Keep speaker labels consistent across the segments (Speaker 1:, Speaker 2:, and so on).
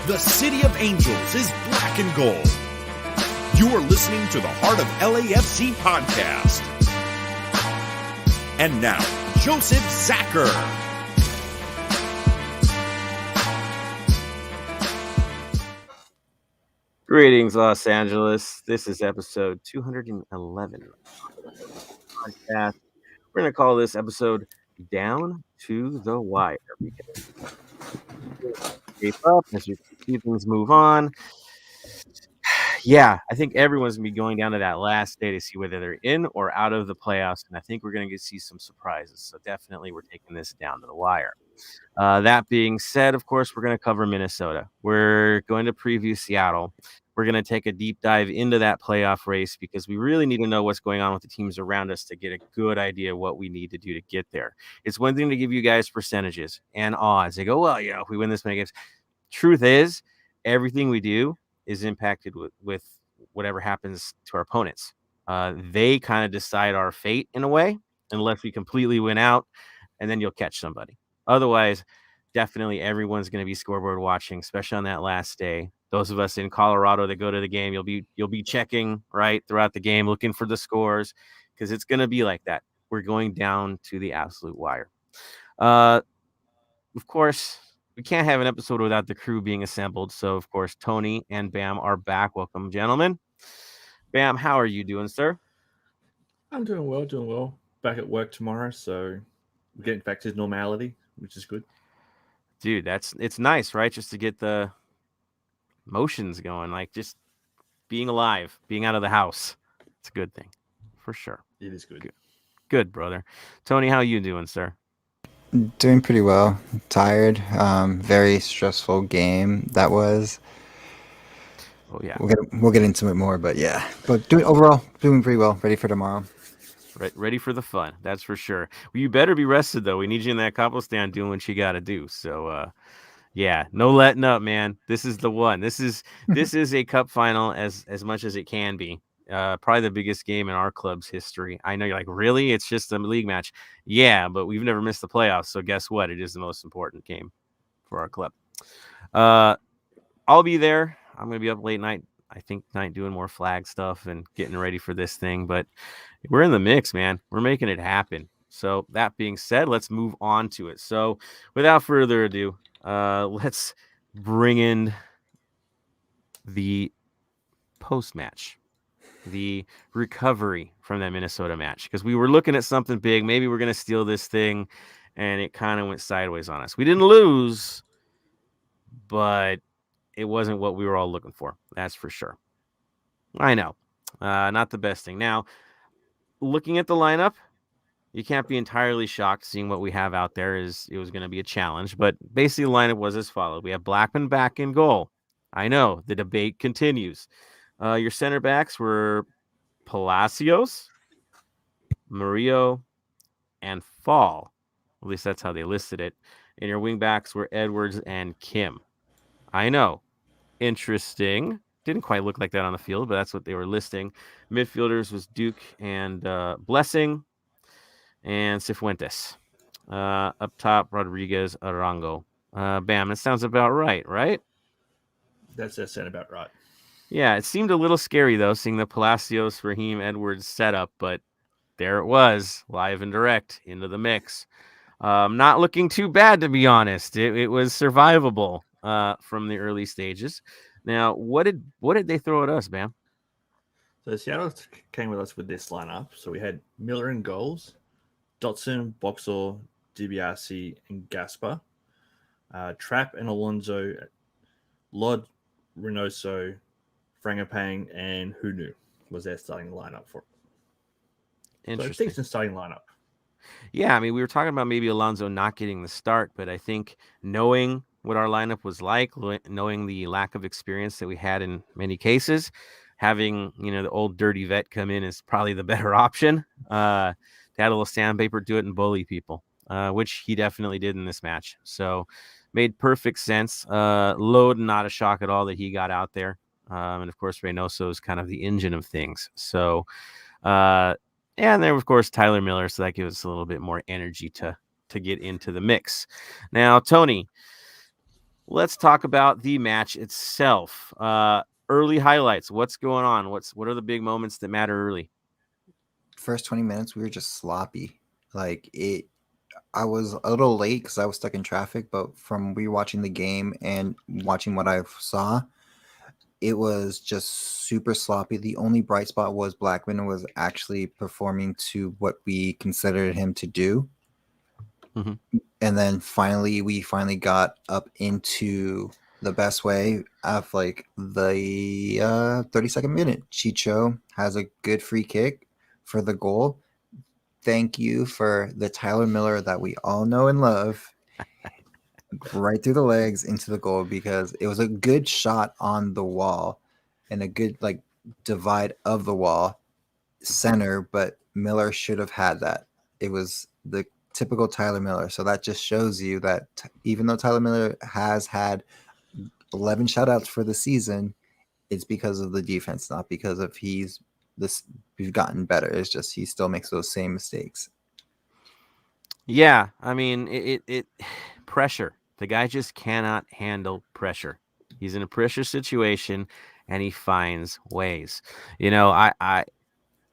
Speaker 1: The City of Angels is black and gold. You are listening to the Heart of LAFC Podcast. And now, Joseph Zacher.
Speaker 2: Greetings, Los Angeles. This is episode 211 of the podcast. We're going to call this episode Down to the Wire because shape up as we see things move on. Yeah, I think everyone's going to be going down to that last day to see whether they're in or out of the playoffs, and I think we're going to see some surprises. So definitely we're taking this down to the wire. That being said, of course, we're going to cover Minnesota. We're going to preview Seattle. We're going to take a deep dive into that playoff race because we really need to know what's going on with the teams around us to get a good idea of what we need to do to get there. It's one thing to give you guys percentages and odds. They go, well, if we win this many games. Truth is, everything we do is impacted with whatever happens to our opponents. They kind of decide our fate in a way, unless we completely win out, and then you'll catch somebody. Otherwise, definitely everyone's going to be scoreboard watching, especially on that last day. Those of us in Colorado that go to the game, you'll be checking right throughout the game, looking for the scores, because it's going to be like that. We're going down to the absolute wire. Of course, we can't have an episode without the crew being assembled. So, of course, Tony and Bam are back. Welcome, gentlemen. Bam, how are you doing, sir?
Speaker 3: I'm doing well. Back at work tomorrow, so we're getting back to normality, which is good.
Speaker 2: Dude, it's nice, right? Just to get the motions going, like just being alive, being out of the house. It's a good thing, for sure.
Speaker 3: It is good.
Speaker 2: Good, brother. Tony, how you doing, sir?
Speaker 4: Doing pretty well. Tired. Very stressful game that was.
Speaker 2: Oh yeah.
Speaker 4: We'll get into it more, but yeah. But overall doing pretty well. Ready for tomorrow.
Speaker 2: Ready for the fun. That's for sure. Well, you better be rested though. We need you in that couple stand doing what you got to do. So, yeah, no letting up, man. This is the one. This is a cup final as much as it can be. Probably the biggest game in our club's history. I know you're like, really? It's just a league match. Yeah, but we've never missed the playoffs. So guess what? It is the most important game for our club. I'll be there. I'm going to be up late night, I think, tonight doing more flag stuff and getting ready for this thing. But we're in the mix, man. We're making it happen. So that being said, let's move on to it. So without further ado, let's bring in the post-match. The recovery from that Minnesota match, because we were looking at something big. Maybe we're going to steal this thing, and it kind of went sideways on us. We didn't lose, but it wasn't what we were all looking for. That's for sure. I know. Not the best thing. Now, looking at the lineup, you can't be entirely shocked seeing what we have out there. It was going to be a challenge, but basically the lineup was as follows. We have Blackman back in goal. I know the debate continues. Your center backs were Palacios, Murillo, and Fall. At least that's how they listed it. And your wing backs were Edwards and Kim. I know. Interesting. Didn't quite look like that on the field, but that's what they were listing. Midfielders was Duke and Blessing and Cifuentes. Up top, Rodriguez, Arango. Bam, that sounds about right?
Speaker 3: That sounds about right.
Speaker 2: Yeah, it seemed a little scary, though, seeing the Palacios, Raheem, Edwards setup, but there it was, live and direct, into the mix. Not looking too bad, to be honest. It was survivable from the early stages. Now, what did they throw at us, Bam?
Speaker 3: So Seattle came with us with this lineup. So we had Miller in goals, Dotson, Boxall, DiBiase, and Gaspar. Trapp and Alonso, Lod, Reynoso, Frangipane, and Hunu was their starting lineup for.
Speaker 2: Interesting.
Speaker 3: So a decent starting lineup.
Speaker 2: Yeah, I mean, we were talking about maybe Alonso not getting the start, but I think knowing what our lineup was like, knowing the lack of experience that we had in many cases, having, the old dirty vet come in is probably the better option. To add a little sandpaper to it and bully people, which he definitely did in this match. So made perfect sense. Load, not a shock at all that he got out there. And of course, Reynoso is kind of the engine of things. So, and then of course, Tyler Miller. So that gives us a little bit more energy to get into the mix. Now, Tony, let's talk about the match itself. Early highlights. What's going on? What are the big moments that matter early?
Speaker 4: First 20 minutes, we were just sloppy. I was a little late because I was stuck in traffic, but from rewatching the game and watching what I saw, it was just super sloppy. The only bright spot was Blackman was actually performing to what we considered him to do.
Speaker 2: Mm-hmm.
Speaker 4: And then we finally got up into the best way of like the 32nd minute. Chicho has a good free kick for the goal. Thank you for the Tyler Miller that we all know and love. Right through the legs into the goal, because it was a good shot on the wall and a good like divide of the wall center, but Miller should have had that. It was the typical Tyler Miller. So that just shows you that even though Tyler Miller has had 11 shutouts for the season, it's because of the defense, not because of we've gotten better. It's just he still makes those same mistakes.
Speaker 2: Yeah, I mean, it pressure. The guy just cannot handle pressure. He's in a pressure situation, and he finds ways.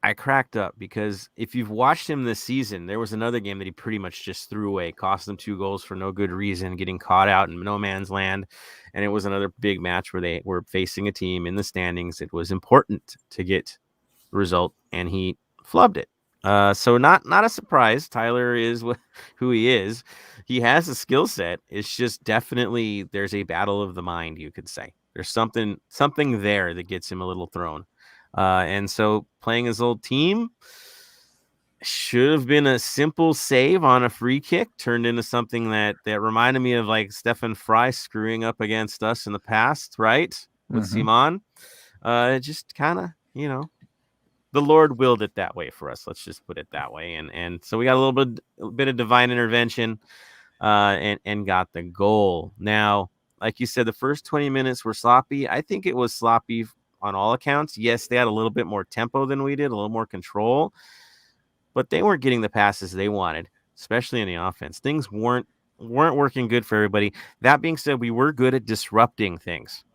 Speaker 2: I cracked up because if you've watched him this season, there was another game that he pretty much just threw away, cost them 2 goals for no good reason, getting caught out in no man's land. And it was another big match where they were facing a team in the standings. It was important to get the result, and he flubbed it. So not a surprise. Tyler is who he is. He has a skill set. It's just definitely there's a battle of the mind, you could say. There's something there that gets him a little thrown. And so playing his old team should have been a simple save on a free kick, turned into something that reminded me of like Stefan Fry screwing up against us in the past, right? With Simon. It just kind of, the Lord willed it that way for us. Let's just put it that way. And so we got a bit of divine intervention, and got the goal. Now, like you said, the first 20 minutes were sloppy. I think it was sloppy on all accounts. Yes, they had a little bit more tempo than we did, a little more control, but they weren't getting the passes they wanted, especially in the offense. Things weren't working good for everybody. That being said, we were good at disrupting things.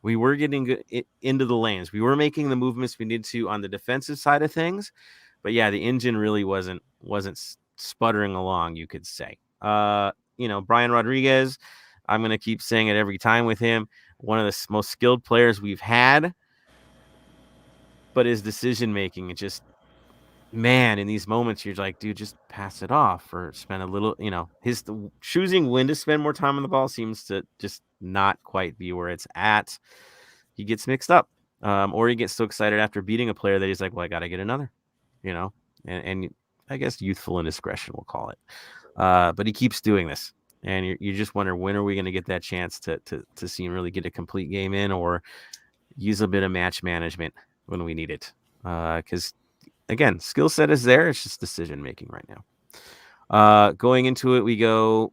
Speaker 2: We were getting good into the lanes. We were making the movements we needed to on the defensive side of things. But yeah, the engine really wasn't sputtering along, you could say. Brian Rodriguez, I'm going to keep saying it every time with him, one of the most skilled players we've had. But his decision-making, it just, man, in these moments, you're like, dude, just pass it off or spend a little, his choosing when to spend more time on the ball seems to just not quite be where it's at. He gets mixed up, or he gets so excited after beating a player that he's like, well, I got to get another, and I guess youthful indiscretion, we'll call it. But he keeps doing this, and you just wonder, when are we going to get that chance to see him really get a complete game in, or use a bit of match management when we need it? Because again, skill set is there. It's just decision making right now. Going into it, we go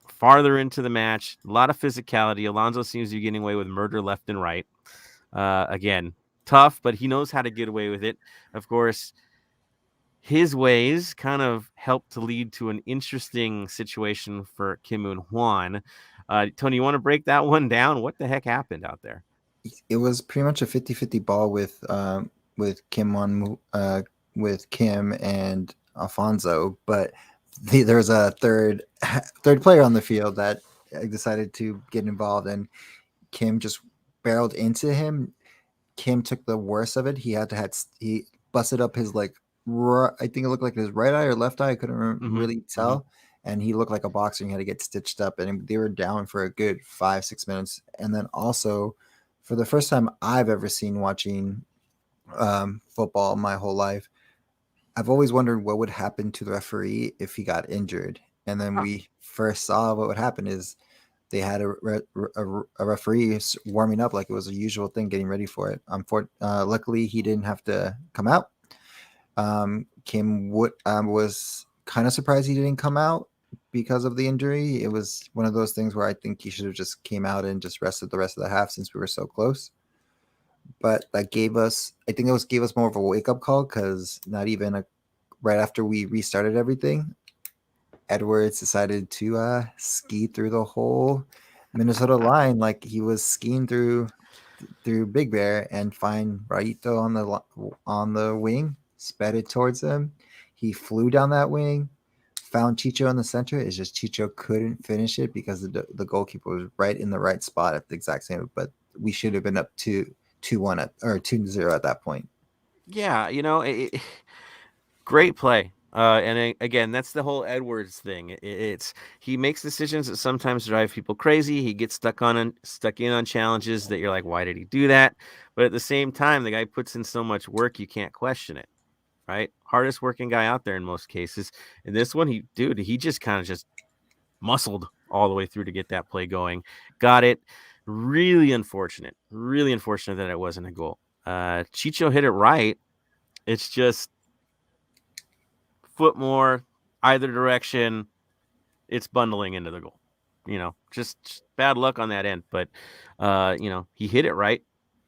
Speaker 2: farther into the match. A lot of physicality. Alonso seems to be getting away with murder left and right. Again, tough, but he knows how to get away with it. Of course, his ways kind of helped to lead to an interesting situation for Kim Moon-Hwan. Tony, you want to break that one down? What the heck happened out there?
Speaker 4: It was pretty much a 50-50 ball with Kim and Alfonso, but there's a third player on the field that decided to get involved, and Kim just barreled into him. Kim took the worst of it. He busted up his I think it looked like his right eye or left eye. I couldn't really tell. And he looked like a boxer and he had to get stitched up, and they were down for a good 5-6 minutes. And then also, for the first time I've ever seen watching football my whole life, I've always wondered what would happen to the referee if he got injured. And then we first saw what would happen is they had a referee warming up like it was a usual thing, getting ready for it. Luckily, he didn't have to come out. Kim was kind of surprised he didn't come out because of the injury. It was one of those things where I think he should have just came out and just rested the rest of the half since we were so close. But that gave us more of a wake-up call, because not even right after we restarted everything, Edwards decided to ski through the whole Minnesota line like he was skiing through Big Bear and find Raito on the wing, sped it towards him. He flew down that wing, found Chicho in the center. It's just Chicho couldn't finish it because the goalkeeper was right in the right spot at the exact same. But we should have been up 2-1 or 2-0 at that point.
Speaker 2: Yeah, great play. And again, that's the whole Edwards thing. It's he makes decisions that sometimes drive people crazy. He gets stuck in on challenges that you're like, why did he do that? But at the same time, the guy puts in so much work, you can't question it, right? Hardest working guy out there in most cases. In this one, he just kind of just muscled all the way through to get that play going. Got it. Really unfortunate that it wasn't a goal. Chicho hit it right. It's just foot more either direction, it's bundling into the goal. Just bad luck on that end. But he hit it right,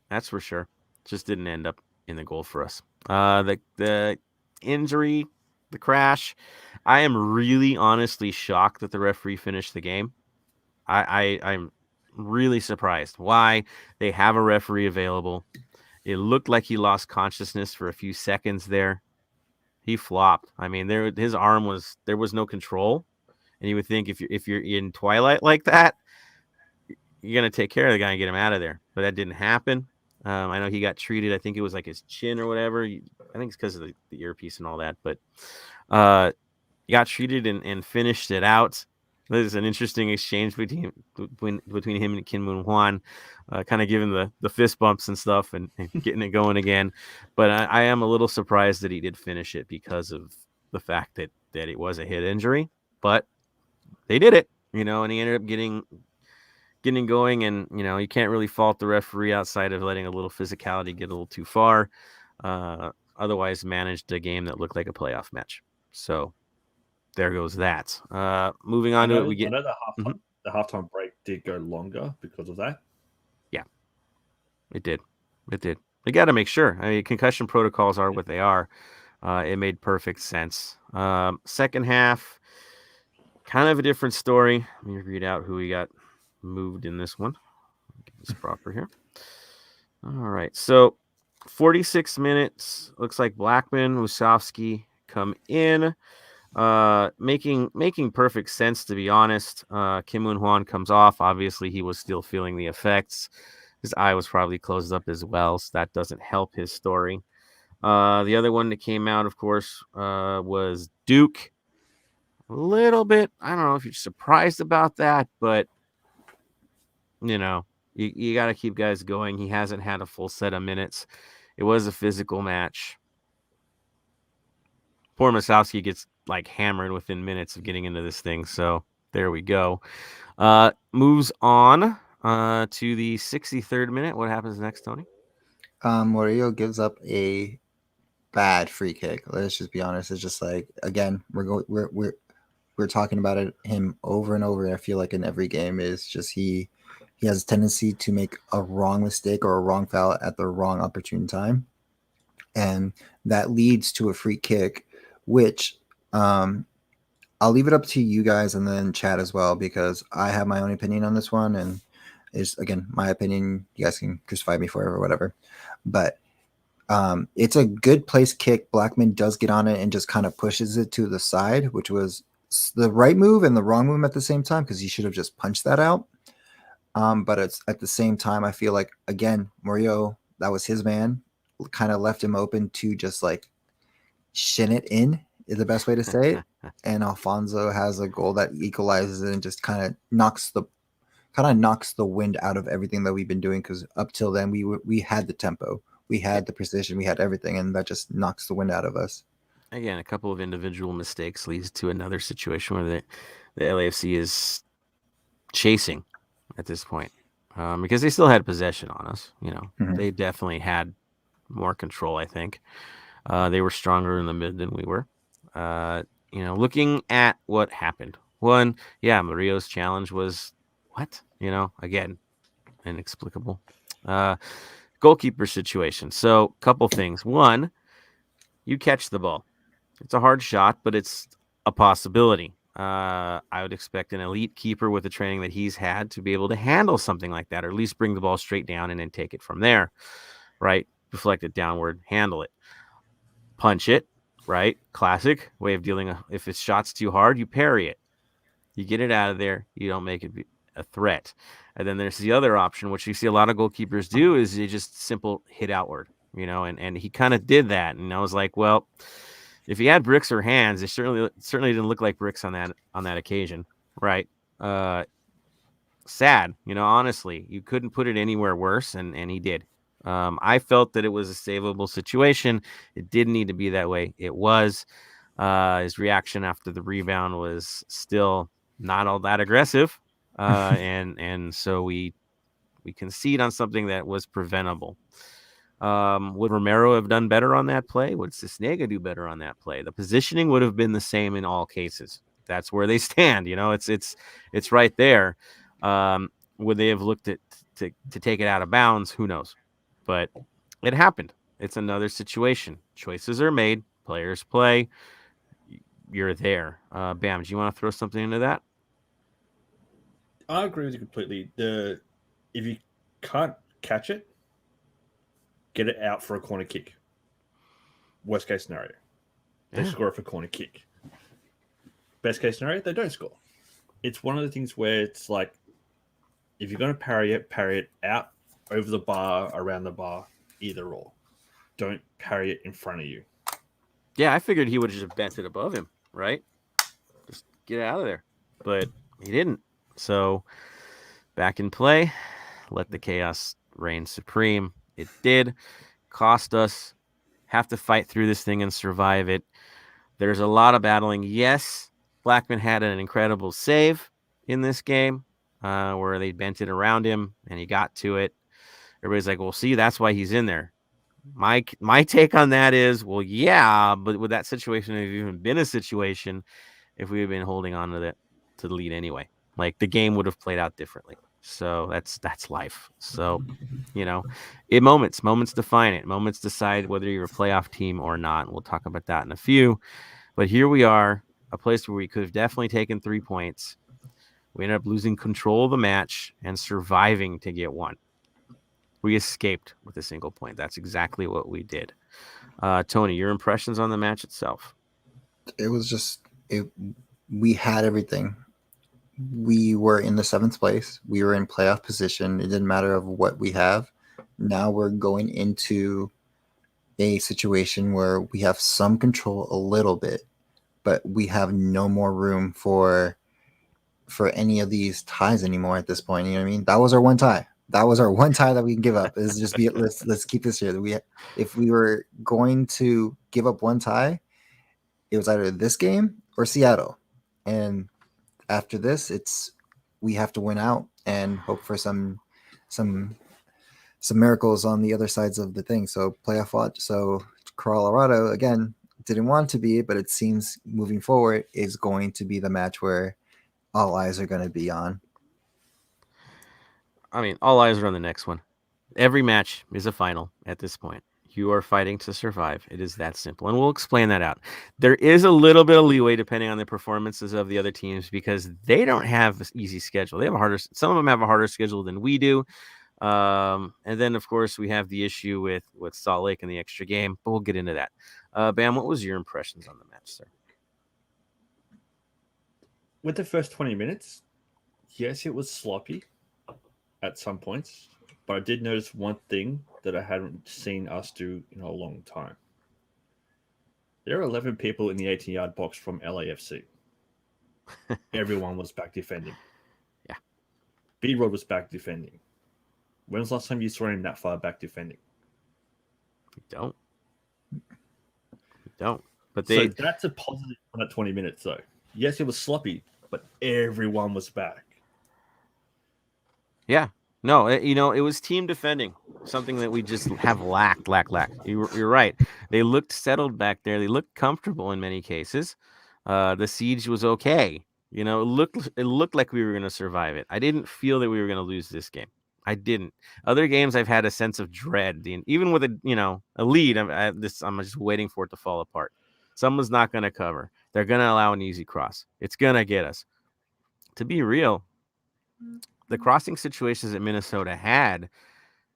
Speaker 2: that's for sure. Just didn't end up in the goal for us. The injury, the crash, I am really honestly shocked that the referee finished the game. I'm really surprised why they have a referee available. It looked like he lost consciousness for a few seconds there. He flopped. I mean, there was no control, and you would think if you're in twilight like that, you're gonna take care of the guy and get him out of there. But that didn't happen. I know he got treated. I think it was like his chin or whatever. I think it's because of the earpiece and all that. But he got treated and finished it out. There's an interesting exchange between him and Kim Moon Hwan, kind of giving the fist bumps and stuff and getting it going again. But I am a little surprised that he did finish it because of the fact that it was a hit injury. But they did it, and he ended up getting going. And, you can't really fault the referee outside of letting a little physicality get a little too far. Otherwise managed a game that looked like a playoff match. So there goes that. Moving on to it, we get.
Speaker 3: I know the halftime break did go longer because of that.
Speaker 2: Yeah, it did. They got to make sure. I mean, concussion protocols are what they are. It made perfect sense. Second half, kind of a different story. Let me read out who we got moved in this one. Get this proper here. All right, so 46 minutes. Looks like Blackman, Usovsky come in. Making perfect sense, to be honest. Kim Moon Hwan comes off. Obviously, he was still feeling the effects. His eye was probably closed up as well, so that doesn't help his story. The other one that came out, of course, was Duke. A little bit, I don't know if you're surprised about that, but you got to keep guys going. He hasn't had a full set of minutes. It was a physical match. Poor Masowski gets hammered within minutes of getting into this thing. So there we go. Moves on to the 63rd minute. What happens next, Tony?
Speaker 4: Murillo gives up a bad free kick. Let's just be honest. It's just again, we're talking about him over and over. I feel like in every game is just he has a tendency to make a wrong mistake or a wrong foul at the wrong opportune time, and that leads to a free kick, which I'll leave it up to you guys and then chat as well, because I have my own opinion on this one, and it's again my opinion. You guys can crucify me for it or whatever, but it's a good place kick. Blackman does get on it and just kind of pushes it to the side, which was the right move and the wrong move at the same time, because he should have just punched that out. But it's at the same time, I feel like, again, Murillo, that was his man, kind of left him open to just shin it in is the best way to say it. And Alfonso has a goal that equalizes it and just kind of knocks the wind out of everything that we've been doing, because up till then we had the tempo, we had the precision, we had everything, and that just knocks the wind out of us.
Speaker 2: Again, a couple of individual mistakes leads to another situation where the LAFC is chasing at this point, because they still had possession on us.
Speaker 4: Mm-hmm.
Speaker 2: They definitely had more control. I think they were stronger in the mid than we were. Looking at what happened, Murillo's challenge was again, inexplicable. Goalkeeper situation. So, couple things. One, you catch the ball. It's a hard shot, but it's a possibility. I would expect an elite keeper with the training that he's had to be able to handle something like that, or at least bring the ball straight down and then take it from there, right? Deflect it downward, handle it, punch it, right? Classic way of dealing. If it's shots too hard, you parry it. You get it out of there. You don't make it a threat. And then there's the other option, which you see a lot of goalkeepers do, is you just simple hit outward, and he kind of did that. And I was like, well, if he had bricks or hands, it certainly didn't look like bricks on that occasion, right? Sad, honestly, you couldn't put it anywhere worse, and he did. I felt that it was a savable situation. It didn't need to be that way. It was. His reaction after the rebound was still not all that aggressive, and so we concede on something that was preventable. Would Romero have done better on that play? Would Cisnega do better on that play? The positioning would have been the same in all cases. That's where they stand. It's right there. Would they have looked at to take it out of bounds? Who knows? But it happened. It's another situation. Choices are made. Players play. You're there. Bam, do you want to throw something into that?
Speaker 3: I agree with you completely. If you can't catch it, get it out for a corner kick. Worst case scenario, they score it for corner kick. Best case scenario, they don't score. It's one of the things where it's like, if you're going to parry it out over the bar, around the bar, either or. Don't parry it in front of you.
Speaker 2: Yeah, I figured he would have just bent it above him, right? Just get it out of there. But he didn't. So back in play, let the chaos reign supreme. It did cost us. Have to fight through this thing and survive it. There's a lot of battling. Yes, Blackman had an incredible save in this game where they bent it around him and he got to it. Everybody's like, well, see, that's why he's in there. My take on that is, well, yeah, but would that situation have even been a situation if we had been holding on to the lead anyway? Like, the game would have played out differently. So that's life. So, moments define it. Moments decide whether you're a playoff team or not. We'll talk about that in a few. But here we are, a place where we could have definitely taken 3 points. We ended up losing control of the match and surviving to get one. We escaped with a single point. That's exactly what we did. Tony, your impressions on the match itself?
Speaker 4: It was just we had everything. We were in the 7th place. We were in playoff position. It didn't matter of what we have. Now we're going into a situation where we have some control a little bit, but we have no more room for any of these ties anymore at this point. You know what I mean? That was our one tie. That was our one tie that we can give up. Is just let's keep this here. If we were going to give up one tie, it was either this game or Seattle. And after this, we have to win out and hope for some miracles on the other sides of the thing. So playoff watch. So Colorado again didn't want to be, but it seems moving forward is going to be the match where all eyes are going to be on.
Speaker 2: I mean, all eyes are on the next one. Every match is a final at this point. You are fighting to survive. It is that simple. And we'll explain that out. There is a little bit of leeway depending on the performances of the other teams because they don't have an easy schedule. Some of them have a harder schedule than we do. And then, of course, we have the issue with Salt Lake and the extra game, but we'll get into that. Bam, what was your impressions on the match, sir?
Speaker 3: With the first 20 minutes, yes, it was sloppy at some points, but I did notice one thing that I hadn't seen us do in a long time. There are 11 people in the 18-yard box from LAFC. Everyone was back defending.
Speaker 2: Yeah.
Speaker 3: B-Rod was back defending. When was the last time you saw him that far back defending?
Speaker 2: We don't. But
Speaker 3: So that's a positive on that 20 minutes, though. Yes, it was sloppy, but everyone was back.
Speaker 2: Yeah. No, it was team defending, something that we just have lacked. You're right. They looked settled back there. They looked comfortable in many cases. The siege was okay. It looked like we were going to survive it. I didn't feel that we were going to lose this game. I didn't. Other games, I've had a sense of dread. Even with a lead, I'm just waiting for it to fall apart. Someone's not going to cover. They're going to allow an easy cross. It's going to get us. To be real, the crossing situations that Minnesota had,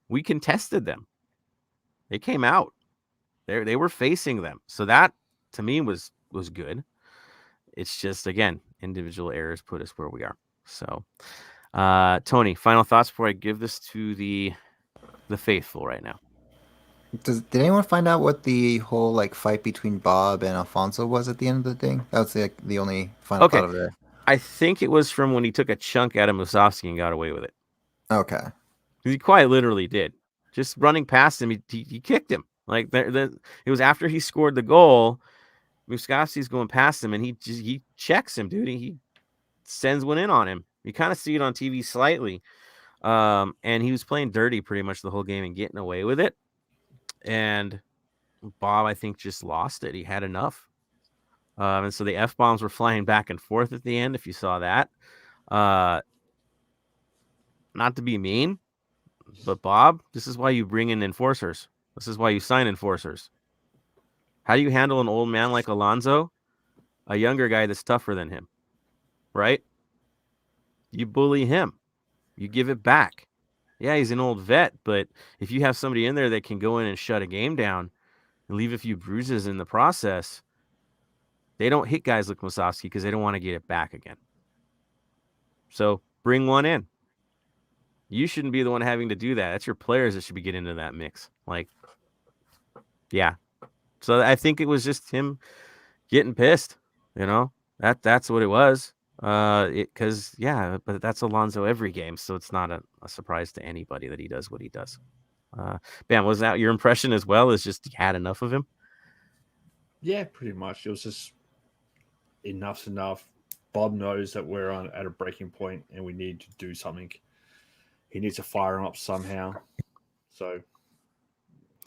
Speaker 2: we contested them. They came out. They were facing them. So that, to me, was good. It's just, again, individual errors put us where we are. So, Tony, final thoughts before I give this to the faithful right now.
Speaker 4: Did anyone find out what the whole like fight between Bob and Alfonso was at the end of the thing? That was the only final thought of it.
Speaker 2: I think it was from when he took a chunk out of Musovski and got away with it.
Speaker 4: Okay.
Speaker 2: He quite literally did. Just running past him, he kicked him. Like it was after he scored the goal. Musovski's going past him, and he checks him, dude. He sends one in on him. You kind of see it on TV slightly. And he was playing dirty pretty much the whole game and getting away with it. And Bob, I think, just lost it. He had enough. And so the F-bombs were flying back and forth at the end, if you saw that. Not to be mean, but Bob, this is why you bring in enforcers. This is why you sign enforcers. How do you handle an old man like Alonso? A younger guy that's tougher than him, right? You bully him. You give it back. Yeah, he's an old vet, but if you have somebody in there that can go in and shut a game down and leave a few bruises in the process, they don't hit guys like Musovski because they don't want to get it back again. So bring one in. You shouldn't be the one having to do that. That's your players that should be getting into that mix. Like, yeah. So I think it was just him getting pissed. You know, that's what it was. Because but that's Alonso every game, so it's not a surprise to anybody that he does what he does. Bam, was that your impression as well? Is just he had enough of him?
Speaker 3: Yeah, pretty much. It was just enough's enough. Bob knows that we're at a breaking point and we need to do something. He needs to fire him up somehow. So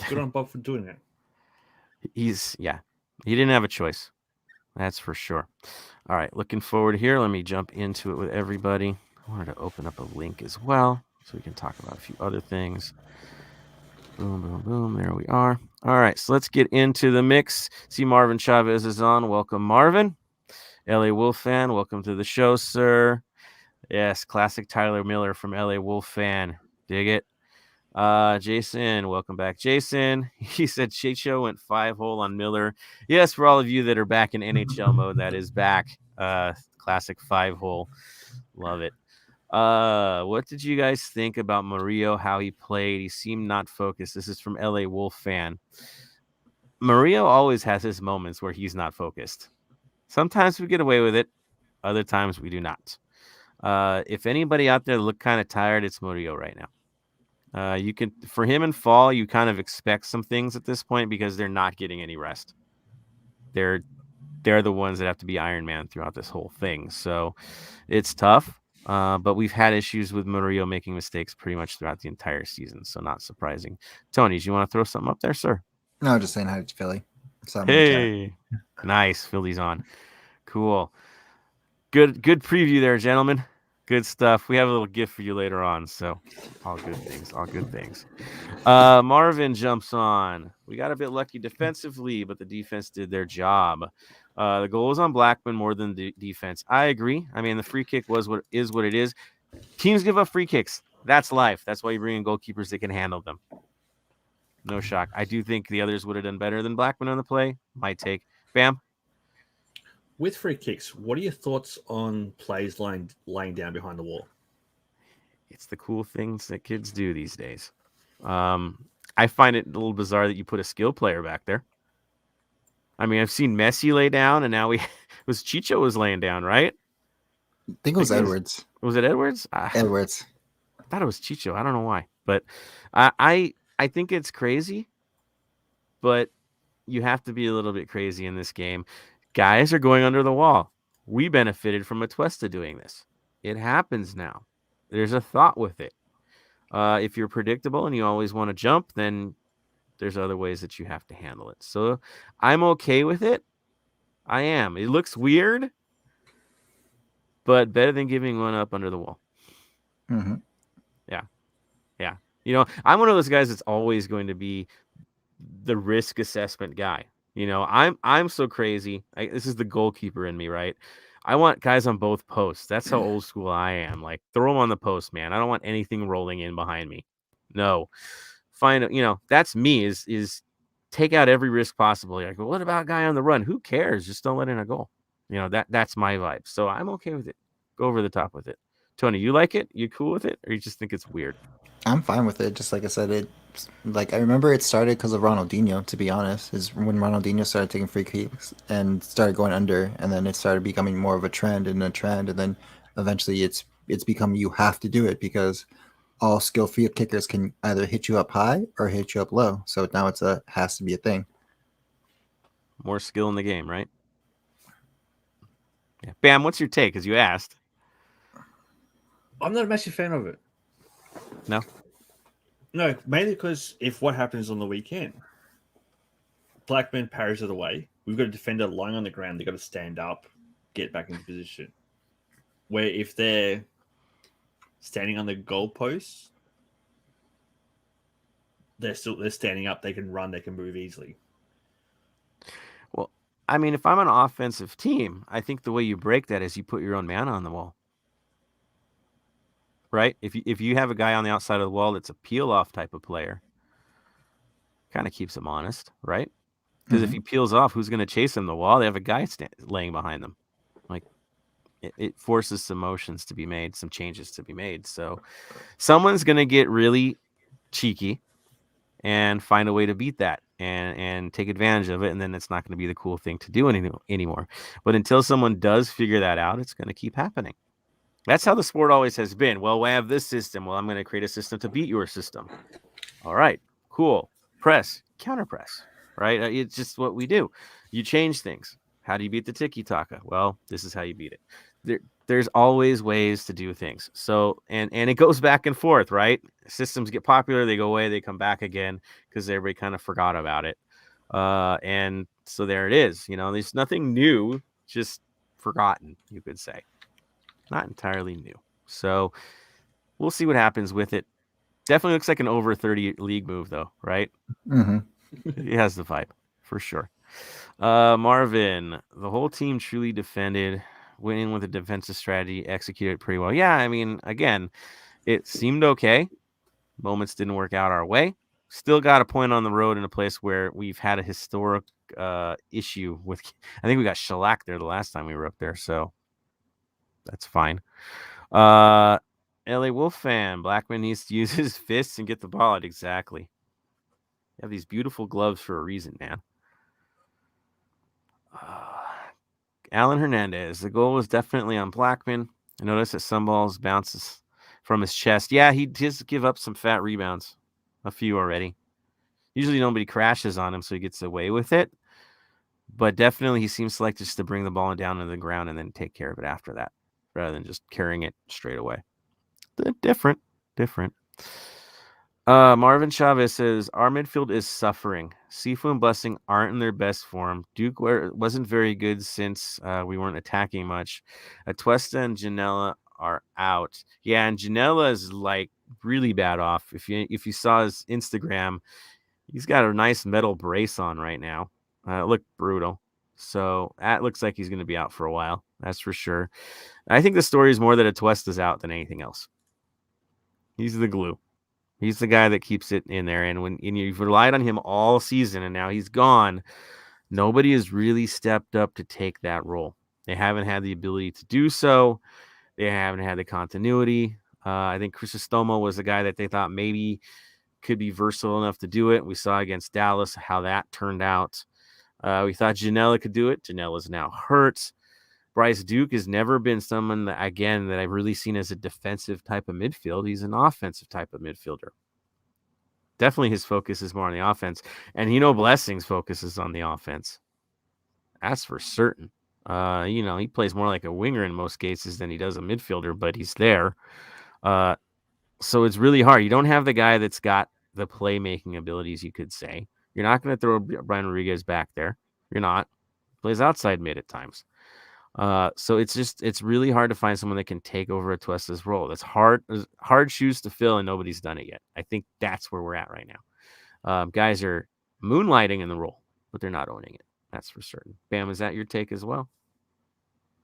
Speaker 3: good on Bob for doing it.
Speaker 2: He didn't have a choice. That's for sure. All right, looking forward here. Let me jump into it with everybody. I wanted to open up a link as well so we can talk about a few other things. Boom, boom, boom. There we are. All right, so let's get into the mix. See, Marvin Chavez is on. Welcome, Marvin. LA Wolf fan, welcome to the show, sir. Yes, classic Tyler Miller from LA Wolf fan. Dig it. Jason, welcome back, Jason. He said Chicho went 5-hole on Miller. Yes, for all of you that are back in NHL mode, that is back. Classic 5-hole. Love it. What did you guys think about Murillo, how he played? He seemed not focused. This is from LA Wolf fan. Murillo always has his moments where he's not focused. Sometimes we get away with it. Other times we do not. If anybody out there look kind of tired, it's Murillo right now. You can, for him and Fall, you kind of expect some things at this point because they're not getting any rest. They're the ones that have to be Iron Man throughout this whole thing. So it's tough. But we've had issues with Murillo making mistakes pretty much throughout the entire season. So not surprising. Tony, do you want to throw something up there, sir?
Speaker 4: No, just saying hi to Philly.
Speaker 2: Hey, nice. Philly's on. Cool. Good preview there, gentlemen. Good stuff. We have a little gift for you later on. So all good things. Marvin jumps on. We got a bit lucky defensively, but the defense did their job. The goal was on Blackman more than the defense. I agree. I mean, the free kick was what it is. Teams give up free kicks. That's life. That's why you bring in goalkeepers that can handle them. No shock. I do think the others would have done better than Blackman on the play. My take. Bam.
Speaker 3: With free kicks, what are your thoughts on plays laying down behind the wall?
Speaker 2: It's the cool things that kids do these days. I find it a little bizarre that you put a skill player back there. I mean, I've seen Messi lay down, and now Chicho was laying down, right?
Speaker 4: I think it was Edwards.
Speaker 2: Was it Edwards?
Speaker 4: Edwards.
Speaker 2: I thought it was Chicho. I don't know why, but I think it's crazy. But you have to be a little bit crazy in this game. Guys are going under the wall. We benefited from Atuesta doing this. It happens now. There's a thought with it. If you're predictable and you always want to jump, then there's other ways that you have to handle it. So I'm okay with it. I am. It looks weird, but better than giving one up under the wall.
Speaker 4: Mm-hmm.
Speaker 2: Yeah. You know, I'm one of those guys that's always going to be the risk assessment guy. I'm so crazy. This is the goalkeeper in me, right? I want guys on both posts. That's how old school I am. Like, throw them on the post, man. I don't want anything rolling in behind me. No, that's me. Is take out every risk possible. Like, well, what about a guy on the run? Who cares? Just don't let in a goal. That's my vibe. So I'm okay with it. Go over the top with it. Tony, you like it? You cool with it, or you just think it's weird?
Speaker 4: I'm fine with it. Just like I said, I remember it started because of Ronaldinho. To be honest, is when Ronaldinho started taking free kicks and started going under, and then it started becoming more of a trend, and then eventually it's become you have to do it because all skill free kickers can either hit you up high or hit you up low. So now has to be a thing.
Speaker 2: More skill in the game, right? Yeah. Bam, what's your take? As you asked.
Speaker 3: I'm not a massive fan of it.
Speaker 2: No,
Speaker 3: mainly because if what happens on the weekend, Blackburn parries it away, we've got a defender lying on the ground. They've got to stand up, get back into position. Where if they're standing on the goalposts, they're standing up. They can run. They can move easily.
Speaker 2: Well, I mean, if I'm an offensive team, I think the way you break that is you put your own man on the wall. Right? If you have a guy on the outside of the wall that's a peel-off type of player, kind of keeps him honest, right? Because if he peels off, who's going to chase him? The wall? They have a guy laying behind them. Like, it forces some motions to be made, some changes to be made. So someone's going to get really cheeky and find a way to beat that and take advantage of it, and then it's not going to be the cool thing to do anymore. But until someone does figure that out, it's going to keep happening. That's how the sport always has been. Well, we have this system. Well, I'm going to create a system to beat your system. All right, cool. Press, counter press, right? It's just what we do. You change things. How do you beat the tiki-taka? Well, this is how you beat it. There's always ways to do things. So, and it goes back and forth, right? Systems get popular, they go away, they come back again because everybody kind of forgot about it. And so there it is. There's nothing new, just forgotten, you could say. Not entirely new. So we'll see what happens with it. Definitely looks like an over 30 league move, though, right?
Speaker 4: Mm-hmm.
Speaker 2: It has the vibe, for sure. Marvin, the whole team truly defended, went in with a defensive strategy, executed pretty well. Yeah, I mean, again, it seemed okay. Moments didn't work out our way. Still got a point on the road in a place where we've had a historic issue with. I think we got shellacked there the last time we were up there, so that's fine. LA Wolf fan, Blackman needs to use his fists and get the ball out. Exactly. You have these beautiful gloves for a reason, man. Alan Hernandez, the goal was definitely on Blackman. I noticed that some balls bounces from his chest. Yeah, he does give up some fat rebounds. A few already. Usually nobody crashes on him, so he gets away with it. But definitely he seems to like just to bring the ball down to the ground and then take care of it after that, rather than just carrying it straight away. Different. Marvin Chavez says, our midfield is suffering. Sifu and Blessing aren't in their best form. Duke wasn't very good since we weren't attacking much. Atuesta and Janela are out. Yeah, and Janela is like really bad off. If you saw his Instagram, he's got a nice metal brace on right now. It looked brutal. So that looks like he's going to be out for a while. That's for sure. I think the story is more that Atuesta's out than anything else. He's the glue. He's the guy that keeps it in there. And you've relied on him all season and now he's gone, nobody has really stepped up to take that role. They haven't had the ability to do so. They haven't had the continuity. I think Crisostomo was the guy that they thought maybe could be versatile enough to do it. We saw against Dallas how that turned out. We thought Janela could do it. Janela's now hurt. Bryce Duke has never been someone that I've really seen as a defensive type of midfield. He's an offensive type of midfielder. Definitely his focus is more on the offense. And Blessing's focus is on the offense. That's for certain. He plays more like a winger in most cases than he does a midfielder, but he's there. So it's really hard. You don't have the guy that's got the playmaking abilities, you could say. You're not going to throw Brian Rodriguez back there. You're not. Plays outside mid at times. So it's really hard to find someone that can take over Atuesta's role. That's hard shoes to fill, and nobody's done it yet. I think that's where we're at right now. Guys are moonlighting in the role, but they're not owning it. That's for certain. Bam, is that your take as well?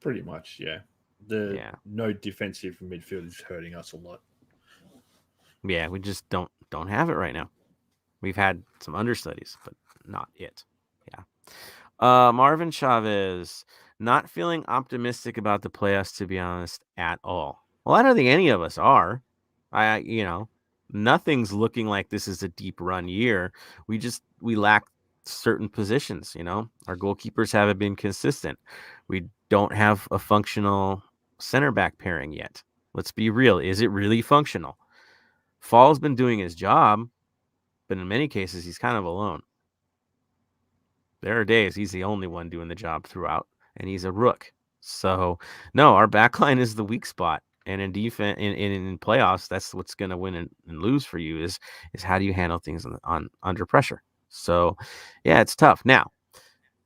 Speaker 3: Pretty much, yeah. The
Speaker 2: Yeah.
Speaker 3: no defensive midfield is hurting us a lot.
Speaker 2: Yeah, we just don't have it right now. We've had some understudies, but not it. Yeah. Marvin Chavez, not feeling optimistic about the playoffs, to be honest, at all. Well, I don't think any of us are. Nothing's looking like this is a deep run year. We lack certain positions. Our goalkeepers haven't been consistent. We don't have a functional center back pairing yet. Let's be real. Is it really functional? Fall's been doing his job, but in many cases, he's kind of alone. There are days he's the only one doing the job throughout, and he's a rook. So, no, our backline is the weak spot. And in defense, in playoffs, that's what's going to win and lose for you is how do you handle things on under pressure. So, yeah, it's tough. Now,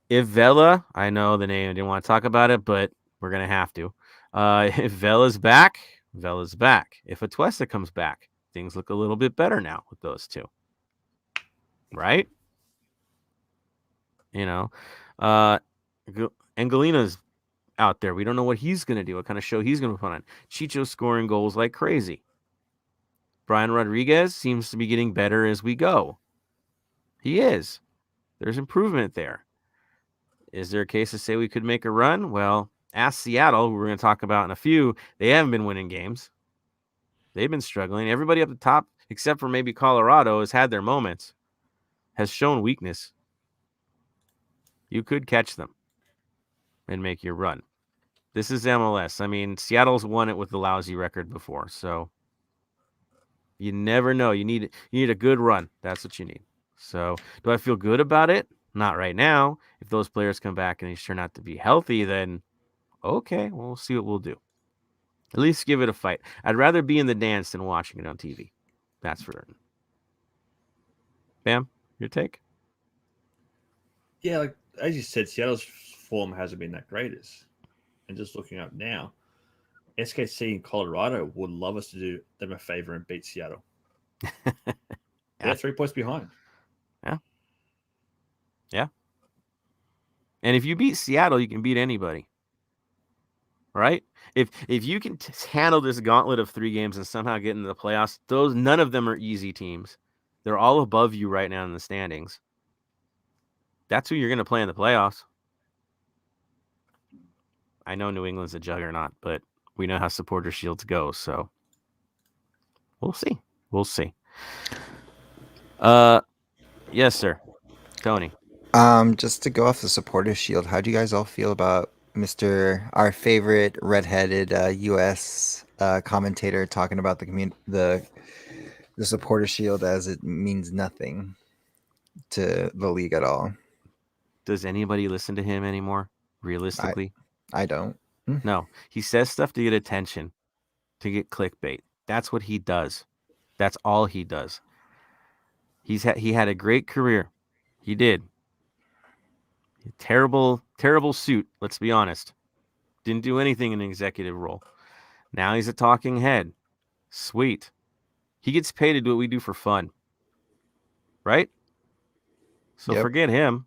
Speaker 2: if Vela, I know the name, I didn't want to talk about it, but we're going to have to. If Vela's back, Vela's back. If Atuesta comes back, things look a little bit better now with those two. Right? Angelina's out there. We don't know what he's going to do, what kind of show he's going to put on. Chicho scoring goals like crazy. Brian Rodriguez seems to be getting better as we go. He is. There's improvement there. Is there a case to say we could make a run? Well, ask Seattle, who we're going to talk about in a few. They haven't been winning games. They've been struggling. Everybody up the top, except for maybe Colorado, has had their moments, has shown weakness. You could catch them and make your run. This is MLS. I mean, Seattle's won it with a lousy record before, so you never know. You need a good run. That's what you need. So, do I feel good about it? Not right now. If those players come back and they turn out to be healthy, then okay, we'll see what we'll do. At least give it a fight. I'd rather be in the dance than watching it on TV. That's for certain. Bam, your take?
Speaker 3: Yeah, like as you said, Seattle's form hasn't been that greatest. And just looking up now, SKC in Colorado would love us to do them a favor and beat Seattle.
Speaker 2: Yeah.
Speaker 3: They're 3 points behind.
Speaker 2: Yeah. And if you beat Seattle, you can beat anybody. Right? If you can handle this gauntlet of 3 games and somehow get into the playoffs, none of them are easy teams. They're all above you right now in the standings. That's who you're going to play in the playoffs. I know New England's a juggernaut, but we know how supporter shields go, so we'll see. We'll see. Yes, sir. Tony.
Speaker 4: Just to go off the supporter shield, how do you guys all feel about our favorite redheaded U.S. Commentator talking about the supporter shield as it means nothing to the league at all?
Speaker 2: Does anybody listen to him anymore? Realistically,
Speaker 4: I don't.
Speaker 2: No, he says stuff to get attention, to get clickbait. That's what he does. That's all he does. He had a great career. He did. Terrible suit. Let's be honest. Didn't do anything in an executive role. Now he's a talking head. Sweet. He gets paid to do what we do for fun. Right? So Forget him.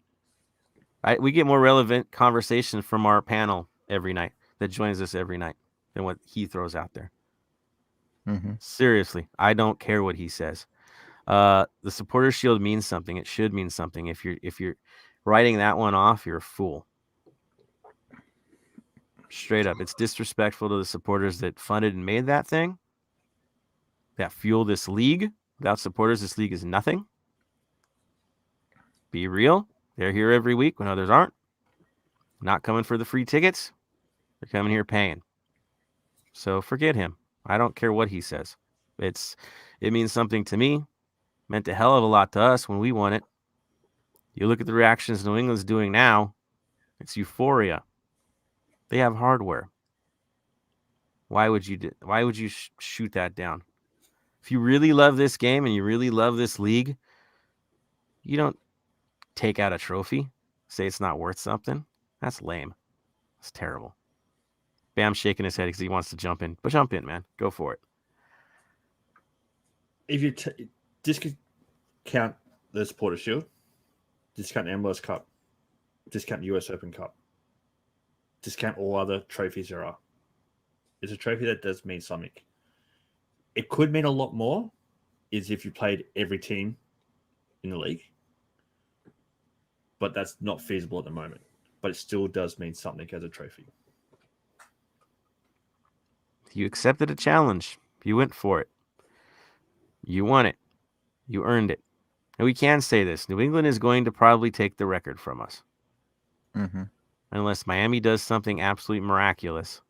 Speaker 2: We get more relevant conversation from our panel every night that joins us every night than what he throws out there.
Speaker 4: Mm-hmm.
Speaker 2: Seriously, I don't care what he says. The supporter shield means something. It should mean something. If you're writing that one off, you're a fool. Straight up, it's disrespectful to the supporters that funded and made that thing, that fuel this league. Without supporters, this league is nothing. Be real. They're here every week when others aren't. Not coming for the free tickets. They're coming here paying. So forget him. I don't care what he says. It means something to me. Meant a hell of a lot to us when we won it. You look at the reactions New England's doing now. It's euphoria. They have hardware. Why would you shoot that down? If you really love this game and you really love this league, you don't take out a trophy, say it's not worth something. That's lame. It's terrible. Bam's shaking his head because he wants to jump in. But jump in, man. Go for it.
Speaker 3: If you discount the supporter shield, discount the MLS Cup, discount US Open Cup, discount all other trophies there are. It's a trophy that does mean something. It could mean a lot more is if you played every team in the league, but that's not feasible at the moment. But it still does mean something as a trophy.
Speaker 2: You accepted a challenge. You went for it. You won it. You earned it. And we can say this. New England is going to probably take the record from us.
Speaker 4: Mm-hmm.
Speaker 2: Unless Miami does something absolutely miraculous.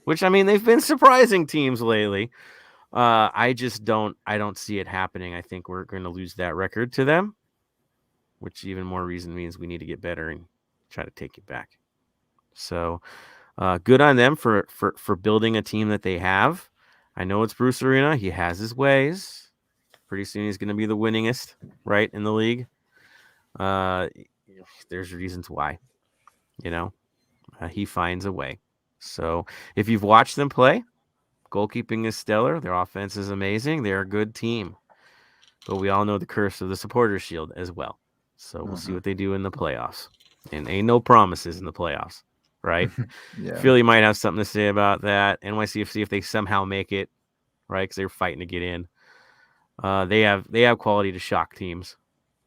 Speaker 2: Which, I mean, they've been surprising teams lately. I don't see it happening. I think we're going to lose that record to them. Which even more reason means we need to get better and try to take it back. So good on them for building a team that they have. I know it's Bruce Arena. He has his ways. Pretty soon he's going to be the winningest, right, in the league. There's reasons why. He finds a way. So if you've watched them play, goalkeeping is stellar. Their offense is amazing. They're a good team. But we all know the curse of the Supporters Shield as well. So we'll see what they do in the playoffs. And ain't no promises in the playoffs, right?
Speaker 4: Yeah.
Speaker 2: Philly might have something to say about that. NYCFC, if they somehow make it, right, because they're fighting to get in. They have quality to shock teams.